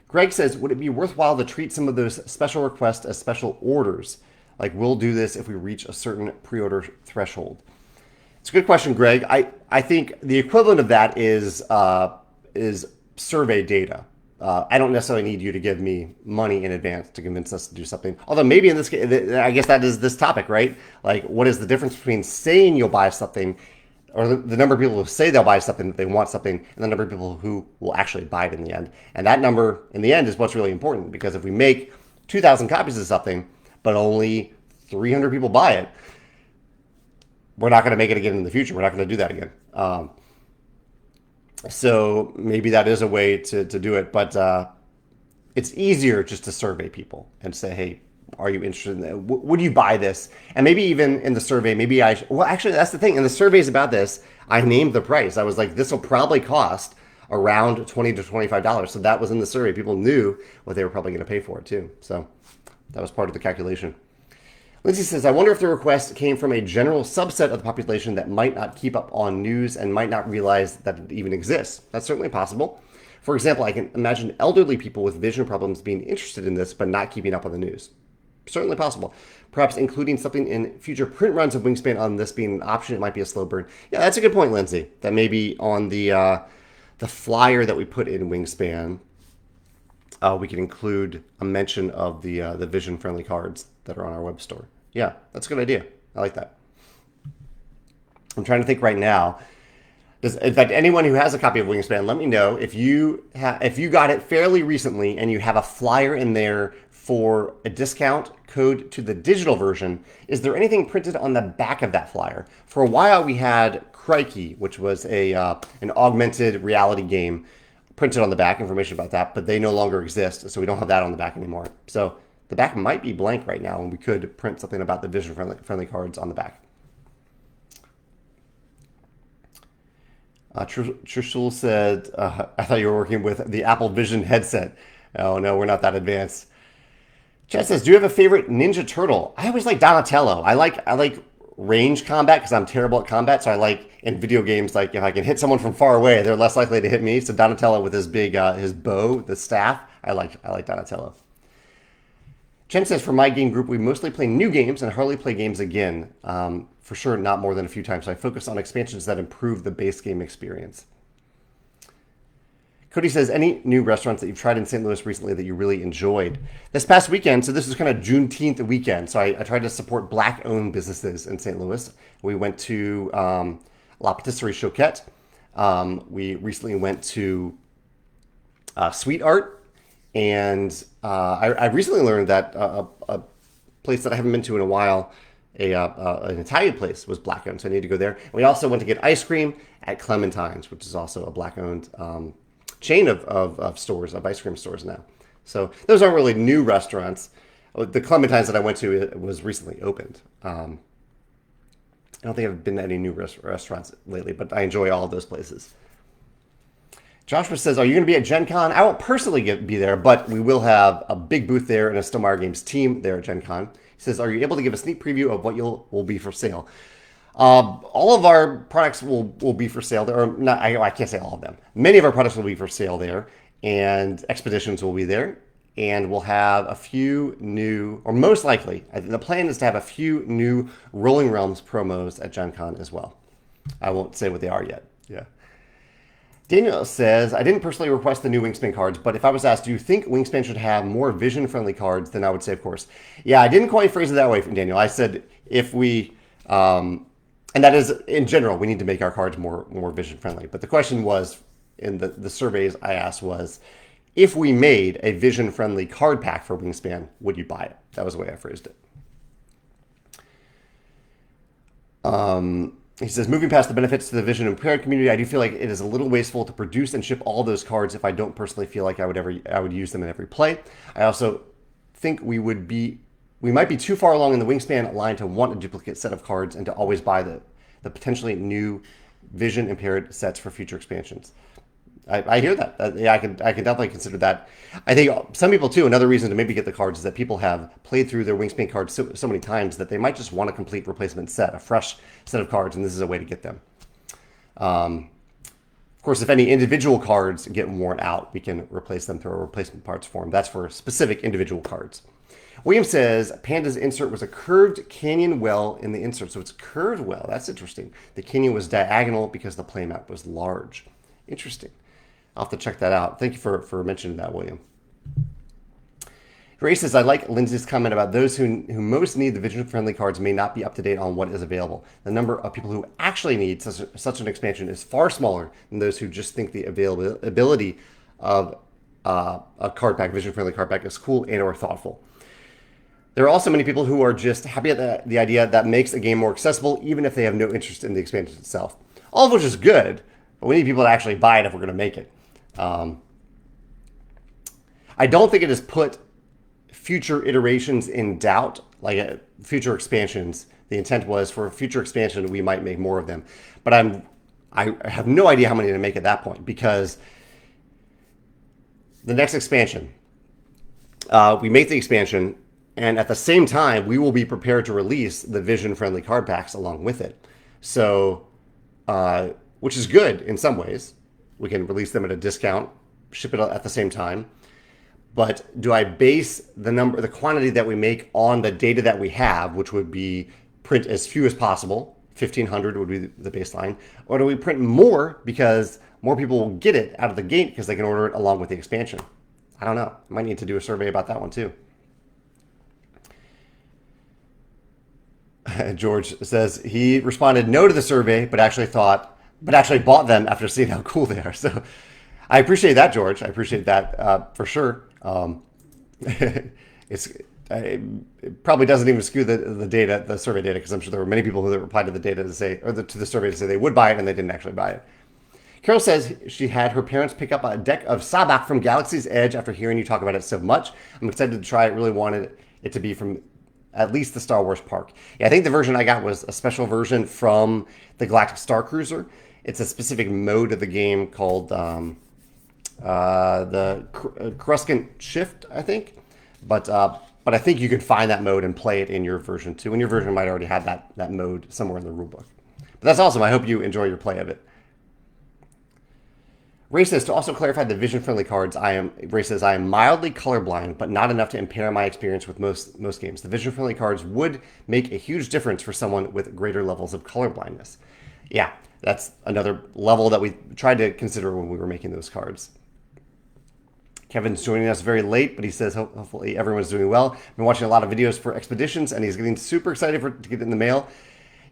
Greg says, would it be worthwhile to treat some of those special requests as special orders? Like, we'll do this if we reach a certain pre-order threshold. It's a good question, Greg. I think the equivalent of that is survey data. I don't necessarily need you to give me money in advance to convince us to do something. Although maybe in this case, I guess that is this topic, right? Like, what is the difference between saying you'll buy something, or the number of people who say they'll buy something, they want something, and the number of people who will actually buy it in the end. And that number in the end is what's really important, because if we make 2,000 copies of something, but only 300 people buy it, we're not going to make it again in the future. We're not going to do that again. So maybe that is a way to do it, but it's easier just to survey people and say, hey, are you interested in that? Would you buy this? And maybe even in the survey, well, actually, that's the thing. In the surveys about this, I named the price. I was like, this will probably cost around $20 to $25. So that was in the survey. People knew what they were probably going to pay for it too. So that was part of the calculation. Lindsay says, I wonder if the request came from a general subset of the population that might not keep up on news and might not realize that it even exists. That's certainly possible. For example, I can imagine elderly people with vision problems being interested in this but not keeping up on the news. Certainly possible. Perhaps including something in future print runs of Wingspan on this being an option. It might be a slow burn. Yeah, that's a good point, Lindsay. That maybe on the flyer that we put in Wingspan, we can include a mention of the vision-friendly cards that are on our web store. Yeah, that's a good idea. I like that. I'm trying to think right now. In fact, anyone who has a copy of Wingspan, let me know if you got it fairly recently and you have a flyer in there for a discount code to the digital version. Is there anything printed on the back of that flyer? For a while, we had Crikey, which was an augmented reality game, printed on the back, information about that, but they no longer exist, so we don't have that on the back anymore. So the back might be blank right now, and we could print something about the vision-friendly cards on the back. Trishul said, I thought you were working with the Apple Vision headset. Oh, no, we're not that advanced. Chad says, do you have a favorite Ninja Turtle? I always like Donatello. I like range combat because I'm terrible at combat. So I like in video games, like if I can hit someone from far away, they're less likely to hit me. So Donatello with his big his bow, the staff. I like Donatello. Chen says, for my game group, we mostly play new games and hardly play games again. For sure, not more than a few times. So I focus on expansions that improve the base game experience. Cody says, any new restaurants that you've tried in St. Louis recently that you really enjoyed? This past weekend, so this is kind of Juneteenth weekend, so I tried to support Black-owned businesses in St. Louis. We went to La Patisserie Choquette. We recently went to Sweet Art. And I recently learned that a place that I haven't been to in a while, an Italian place, was Black-owned, so I need to go there. And we also went to get ice cream at Clementine's, which is also a Black-owned chain of stores, of ice cream stores now. So those aren't really new restaurants. The Clementine's that I went to was recently opened. I don't think I've been to any new restaurants lately, but I enjoy all of those places. Joshua says, are you going to be at Gen Con? I won't personally be there, but we will have a big booth there and a Stonemaier Games team there at Gen Con. He says, are you able to give a sneak preview of what will be for sale? All of our products will be for sale there, or not. I can't say all of them. Many of our products will be for sale there, and Expeditions will be there, and we'll have a few new, or most likely, the plan is to have a few new Rolling Realms promos at Gen Con as well. I won't say what they are yet. Yeah. Daniel says, I didn't personally request the new Wingspan cards, but if I was asked, do you think Wingspan should have more vision-friendly cards, then I would say, of course. Yeah, I didn't quite phrase it that way from Daniel. I said, if we, and that is, in general, we need to make our cards more vision-friendly. But the question was, in the surveys I asked was, if we made a vision-friendly card pack for Wingspan, would you buy it? That was the way I phrased it. He says, moving past the benefits to the vision impaired community, I do feel like it is a little wasteful to produce and ship all those cards if I don't personally feel like I would use them in every play. I also think we might be too far along in the Wingspan line to want a duplicate set of cards and to always buy the potentially new vision impaired sets for future expansions. I hear that. Yeah, I can definitely consider that. I think some people too, another reason to maybe get the cards is that people have played through their Wingspan cards so many times that they might just want a complete replacement set, a fresh set of cards, and this is a way to get them. Of course, if any individual cards get worn out, we can replace them through a replacement parts form. That's for specific individual cards. William says, Panda's insert was a curved canyon well in the insert. So it's a curved well. That's interesting. The canyon was diagonal because the playmat was large. Interesting. I'll have to check that out. Thank you for mentioning that, William. Ray says, I like Lindsay's comment about those who most need the vision-friendly cards may not be up to date on what is available. The number of people who actually need such an expansion is far smaller than those who just think the availability of a card pack, vision-friendly card pack, is cool and or thoughtful. There are also many people who are just happy at the idea that makes the game more accessible, even if they have no interest in the expansion itself. All of which is good, but we need people to actually buy it if we're going to make it. I don't think it has put future iterations in doubt, like future expansions. The intent was for a future expansion, we might make more of them. But I have no idea how many to make at that point, because the next expansion, we make the expansion, and at the same time, we will be prepared to release the vision-friendly card packs along with it. So, which is good in some ways. We can release them at a discount, ship it at the same time. But do I base the quantity that we make on the data that we have, which would be print as few as possible, 1,500 would be the baseline, or do we print more because more people will get it out of the gate because they can order it along with the expansion? I don't know. I might need to do a survey about that one too. George says he responded no to the survey, but actually bought them after seeing how cool they are. So I appreciate that, George. I appreciate that for sure. It probably doesn't even skew the data, the survey data, because I'm sure there were many people who replied to the data to say, or to the survey to say they would buy it and they didn't actually buy it. Carol says she had her parents pick up a deck of Sabak from Galaxy's Edge after hearing you talk about it so much. I'm excited to try it. Really wanted it to be from at least the Star Wars park. Yeah, I think the version I got was a special version from the Galactic Star Cruiser. It's a specific mode of the game called the Coruscant Shift, I think. But I think you could find that mode and play it in your version too. And your version might already have that mode somewhere in the rulebook. But that's awesome. I hope you enjoy your play of it. Ray says, to also clarify the vision-friendly cards, Ray says, I am mildly colorblind, but not enough to impair my experience with most games. The vision-friendly cards would make a huge difference for someone with greater levels of colorblindness. Yeah, that's another level that we tried to consider when we were making those cards. Kevin's joining us very late, but he says hopefully everyone's doing well. I've been watching a lot of videos for Expeditions, and he's getting super excited to get it in the mail.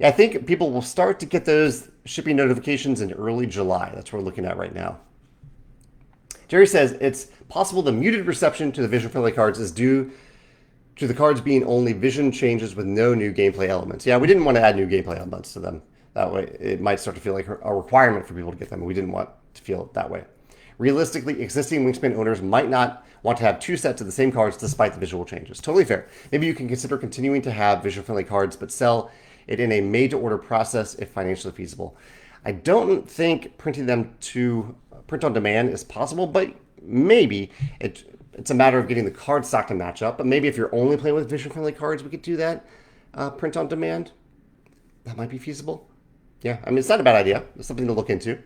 Yeah, I think people will start to get those shipping notifications in early July. That's what we're looking at right now. Jerry says it's possible the muted reception to the vision-friendly cards is due to the cards being only vision changes with no new gameplay elements. Yeah, we didn't want to add new gameplay elements to them. That way, it might start to feel like a requirement for people to get them, and we didn't want to feel it that way. Realistically, existing Wingspan owners might not want to have two sets of the same cards despite the visual changes. Totally fair. Maybe you can consider continuing to have vision-friendly cards, but sell it in a made-to-order process if financially feasible. I don't think printing them to print on demand is possible, but maybe it's a matter of getting the card stock to match up. But maybe if you're only playing with vision-friendly cards, we could do that. Print on demand. That might be feasible. Yeah, I mean, it's not a bad idea. It's something to look into.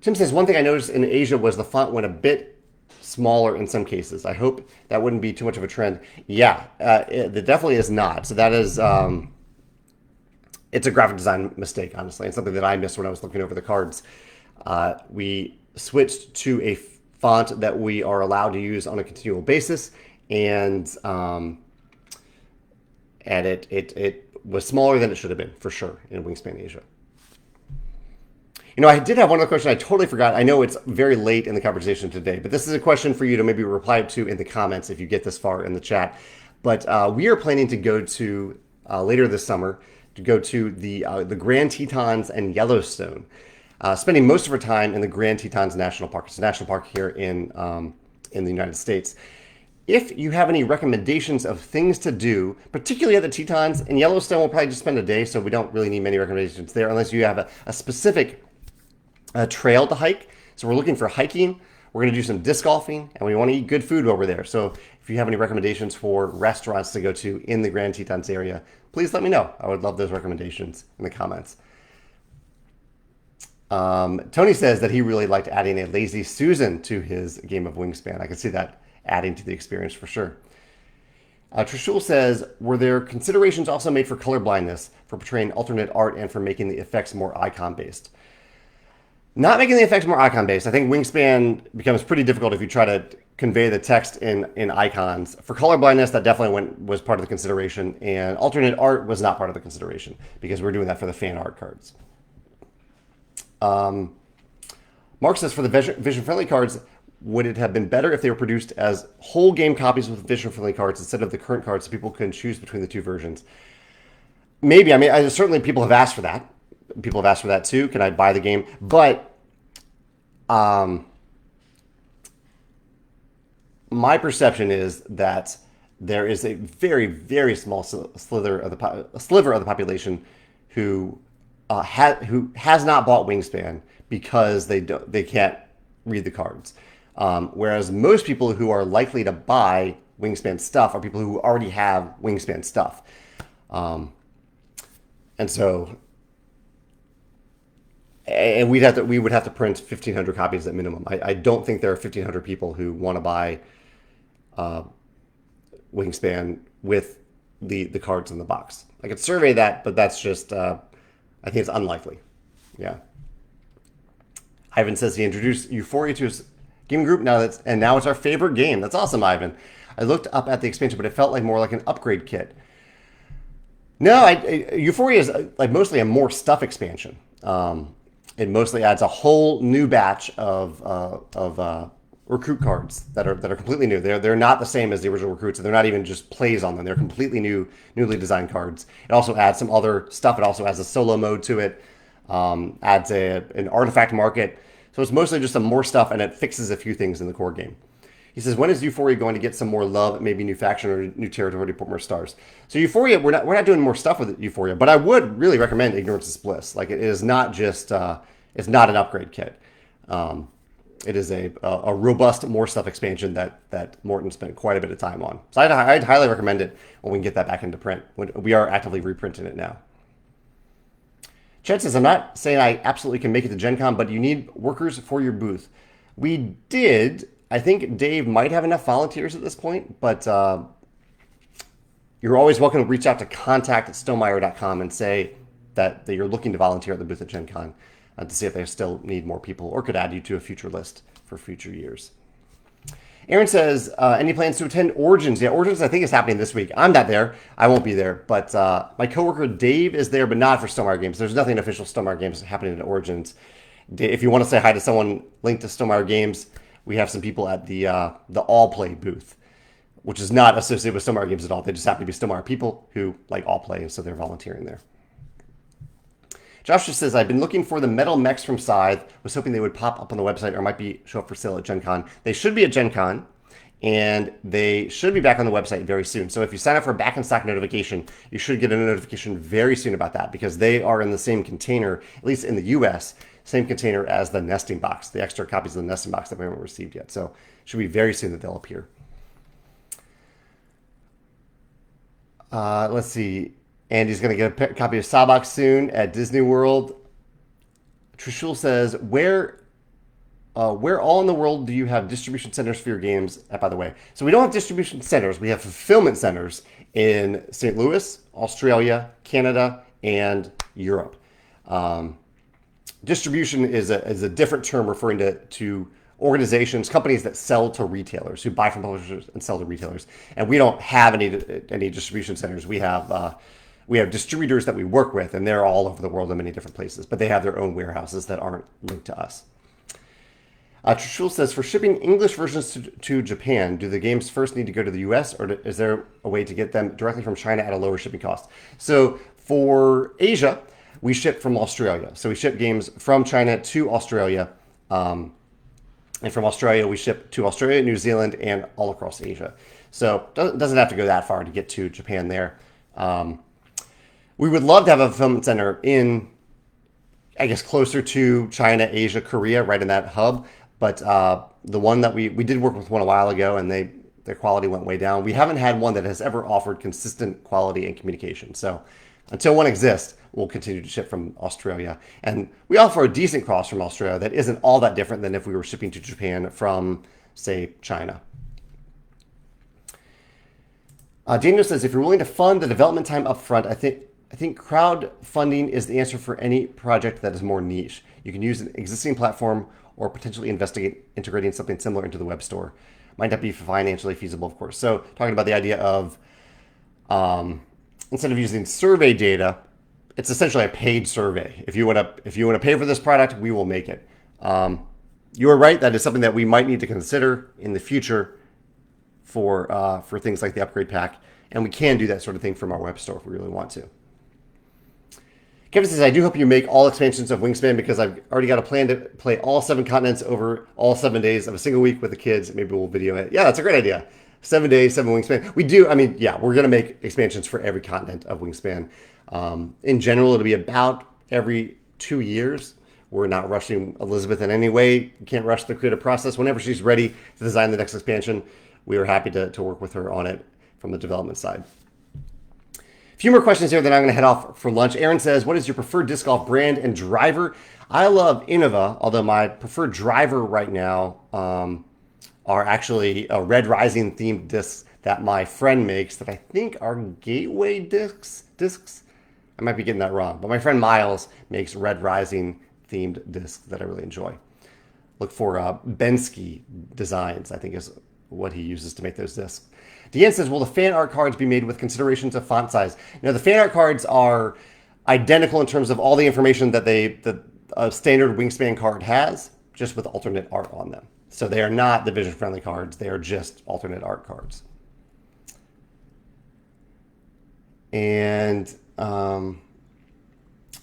Tim says, one thing I noticed in Asia was the font went a bit smaller in some cases. I hope that wouldn't be too much of a trend. Yeah, it definitely is not. So that is, it's a graphic design mistake, honestly, and something that I missed when I was looking over the cards. We switched to a font that we are allowed to use on a continual basis, and it was smaller than it should have been, for sure, in Wingspan Asia. You know, I did have one other question I totally forgot. I know it's very late in the conversation today, but this is a question for you to maybe reply to in the comments if you get this far in the chat. But we are planning to go to, later this summer, to go to the Grand Tetons and Yellowstone, spending most of our time in the Grand Tetons National Park. It's a national park here in the United States. If you have any recommendations of things to do, particularly at the Tetons, in Yellowstone, we'll probably just spend a day, so we don't really need many recommendations there unless you have a specific trail to hike. So we're looking for hiking. We're going to do some disc golfing, and we want to eat good food over there. So if you have any recommendations for restaurants to go to in the Grand Tetons area, please let me know. I would love those recommendations in the comments. Tony says that he really liked adding a Lazy Susan to his game of Wingspan. I can see that adding to the experience for sure. Trishul says, were there considerations also made for color blindness, for portraying alternate art, and for making the effects more icon-based? Not making the effects more icon-based. I think Wingspan becomes pretty difficult if you try to convey the text in icons. For color blindness, that definitely was part of the consideration, and alternate art was not part of the consideration because we're doing that for the fan art cards. Mark says, for the vision-friendly cards, would it have been better if they were produced as whole game copies with vision-friendly cards instead of the current cards so people can choose between the two versions? Maybe. I mean, certainly people have asked for that. People have asked for that too. Can I buy the game? But my perception is that there is a very, very small sliver of the population who has not bought Wingspan because they can't read the cards. Whereas most people who are likely to buy Wingspan stuff are people who already have Wingspan stuff. And we would have to print 1,500 copies at minimum. I don't think there are 1,500 people who want to buy Wingspan with the cards in the box. I could survey that, but that's just, I think it's unlikely. Yeah. Ivan says he introduced Euphoria to his gaming group, now it's our favorite game. That's awesome, Ivan. I looked up at the expansion, but it felt like more like an upgrade kit. No, Euphoria is like mostly a more stuff expansion. It mostly adds a whole new batch of recruit cards that are completely new. They're not the same as the original recruits, and they're not even just plays on them. They're completely newly designed cards. It also adds some other stuff. It also has a solo mode to it. Adds an artifact market. So it's mostly just some more stuff, and it fixes a few things in the core game. He says, when is Euphoria going to get some more love, maybe new faction or new territory to put more stars? So Euphoria, we're not doing more stuff with Euphoria, but I would really recommend Ignorance is Bliss. Like, it is not just, it's not an upgrade kit. It is a robust more stuff expansion that Morton spent quite a bit of time on. So I'd highly recommend it when we can get that back into print. We are actively reprinting it now. Chad says, I'm not saying I absolutely can make it to Gen Con, but you need workers for your booth. We did. I think Dave might have enough volunteers at this point, but you're always welcome to reach out to contact@stonemeyer.com and say that you're looking to volunteer at the booth at Gen Con to see if they still need more people or could add you to a future list for future years. Aaron says, any plans to attend Origins? Yeah, Origins I think is happening this week. I'm not there. I won't be there. But my coworker Dave is there, but not for Stonemeyer Games. There's nothing official Stonemeyer Games happening at Origins. If you want to say hi to someone linked to Stonemeyer Games, we have some people at the All Play booth, which is not associated with Stonemeyer Games at all. They just happen to be Stonemeyer people who like All Play, and so they're volunteering there. Josh just says, I've been looking for the metal mechs from Scythe. Was hoping they would pop up on the website or might show up for sale at Gen Con. They should be at Gen Con, and they should be back on the website very soon. So if you sign up for a back in stock notification, you should get a notification very soon about that because they are in the same container, at least in the US, same container as the nesting box, the extra copies of the nesting box that we haven't received yet. So it should be very soon that they'll appear. Let's see. Andy's going to get a copy of Sawbox soon at Disney World. Trishul says, where all in the world do you have distribution centers for your games? By the way, so we don't have distribution centers. We have fulfillment centers in St. Louis, Australia, Canada, and Europe. Distribution is a different term referring to organizations, companies that sell to retailers, who buy from publishers and sell to retailers. And we don't have any distribution centers. We have distributors that we work with, and they're all over the world in many different places, but they have their own warehouses that aren't linked to us. Trishul says, for shipping English versions to Japan, do the games first need to go to the US, or is there a way to get them directly from China at a lower shipping cost? So for Asia, we ship from Australia. So we ship games from China to Australia. And from Australia, we ship to Australia, New Zealand, and all across Asia. So it doesn't have to go that far to get to Japan there. We would love to have a fulfillment center in, I guess, closer to China, Asia, Korea, right in that hub. But the one that we did work with one a while ago, and their quality went way down. We haven't had one that has ever offered consistent quality and communication. So until one exists, we'll continue to ship from Australia. And we offer a decent cost from Australia that isn't all that different than if we were shipping to Japan from, say, China. Daniel says, if you're willing to fund the development time up front, I think crowdfunding is the answer for any project that is more niche. You can use an existing platform or potentially investigate integrating something similar into the web store. Might not be financially feasible, of course. So talking about the idea of instead of using survey data, it's essentially a paid survey. If you want to pay for this product, we will make it. You are right. That is something that we might need to consider in the future for things like the upgrade pack, and we can do that sort of thing from our web store if we really want to. Kevin says, I do hope you make all expansions of Wingspan because I've already got a plan to play all 7 continents over all 7 days of a single week with the kids. Maybe we'll video it. Yeah, that's a great idea. 7 days, 7 Wingspan. We do, we're going to make expansions for every continent of Wingspan. In general, it'll be about every 2 years. We're not rushing Elizabeth in any way. You can't rush the creative process. Whenever she's ready to design the next expansion, we are happy to work with her on it from the development side. A few more questions here, then I'm going to head off for lunch. Aaron says, what is your preferred disc golf brand and driver? I love Innova, although my preferred driver right now are actually Red Rising themed discs that my friend makes that I think are Gateway discs. I might be getting that wrong, but my friend Miles makes Red Rising themed discs that I really enjoy. Look for Bensky Designs, I think is what he uses to make those discs. Deanne says, will the fan art cards be made with considerations of font size? No, the fan art cards are identical in terms of all the information that a standard Wingspan card has, just with alternate art on them. So they are not the vision-friendly cards. They are just alternate art cards. And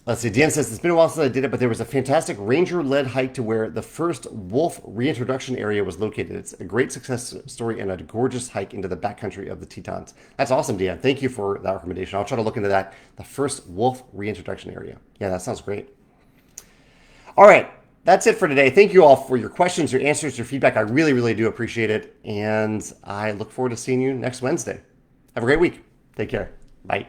let's see, Deanne says, it's been a while since I did it, but there was a fantastic ranger-led hike to where the first wolf reintroduction area was located. It's a great success story and a gorgeous hike into the backcountry of the Tetons. That's awesome, Deanne. Thank you for that recommendation. I'll try to look into that. The first wolf reintroduction area. Yeah, that sounds great. All right, that's it for today. Thank you all for your questions, your answers, your feedback. I really, really do appreciate it. And I look forward to seeing you next Wednesday. Have a great week. Take care. Bye.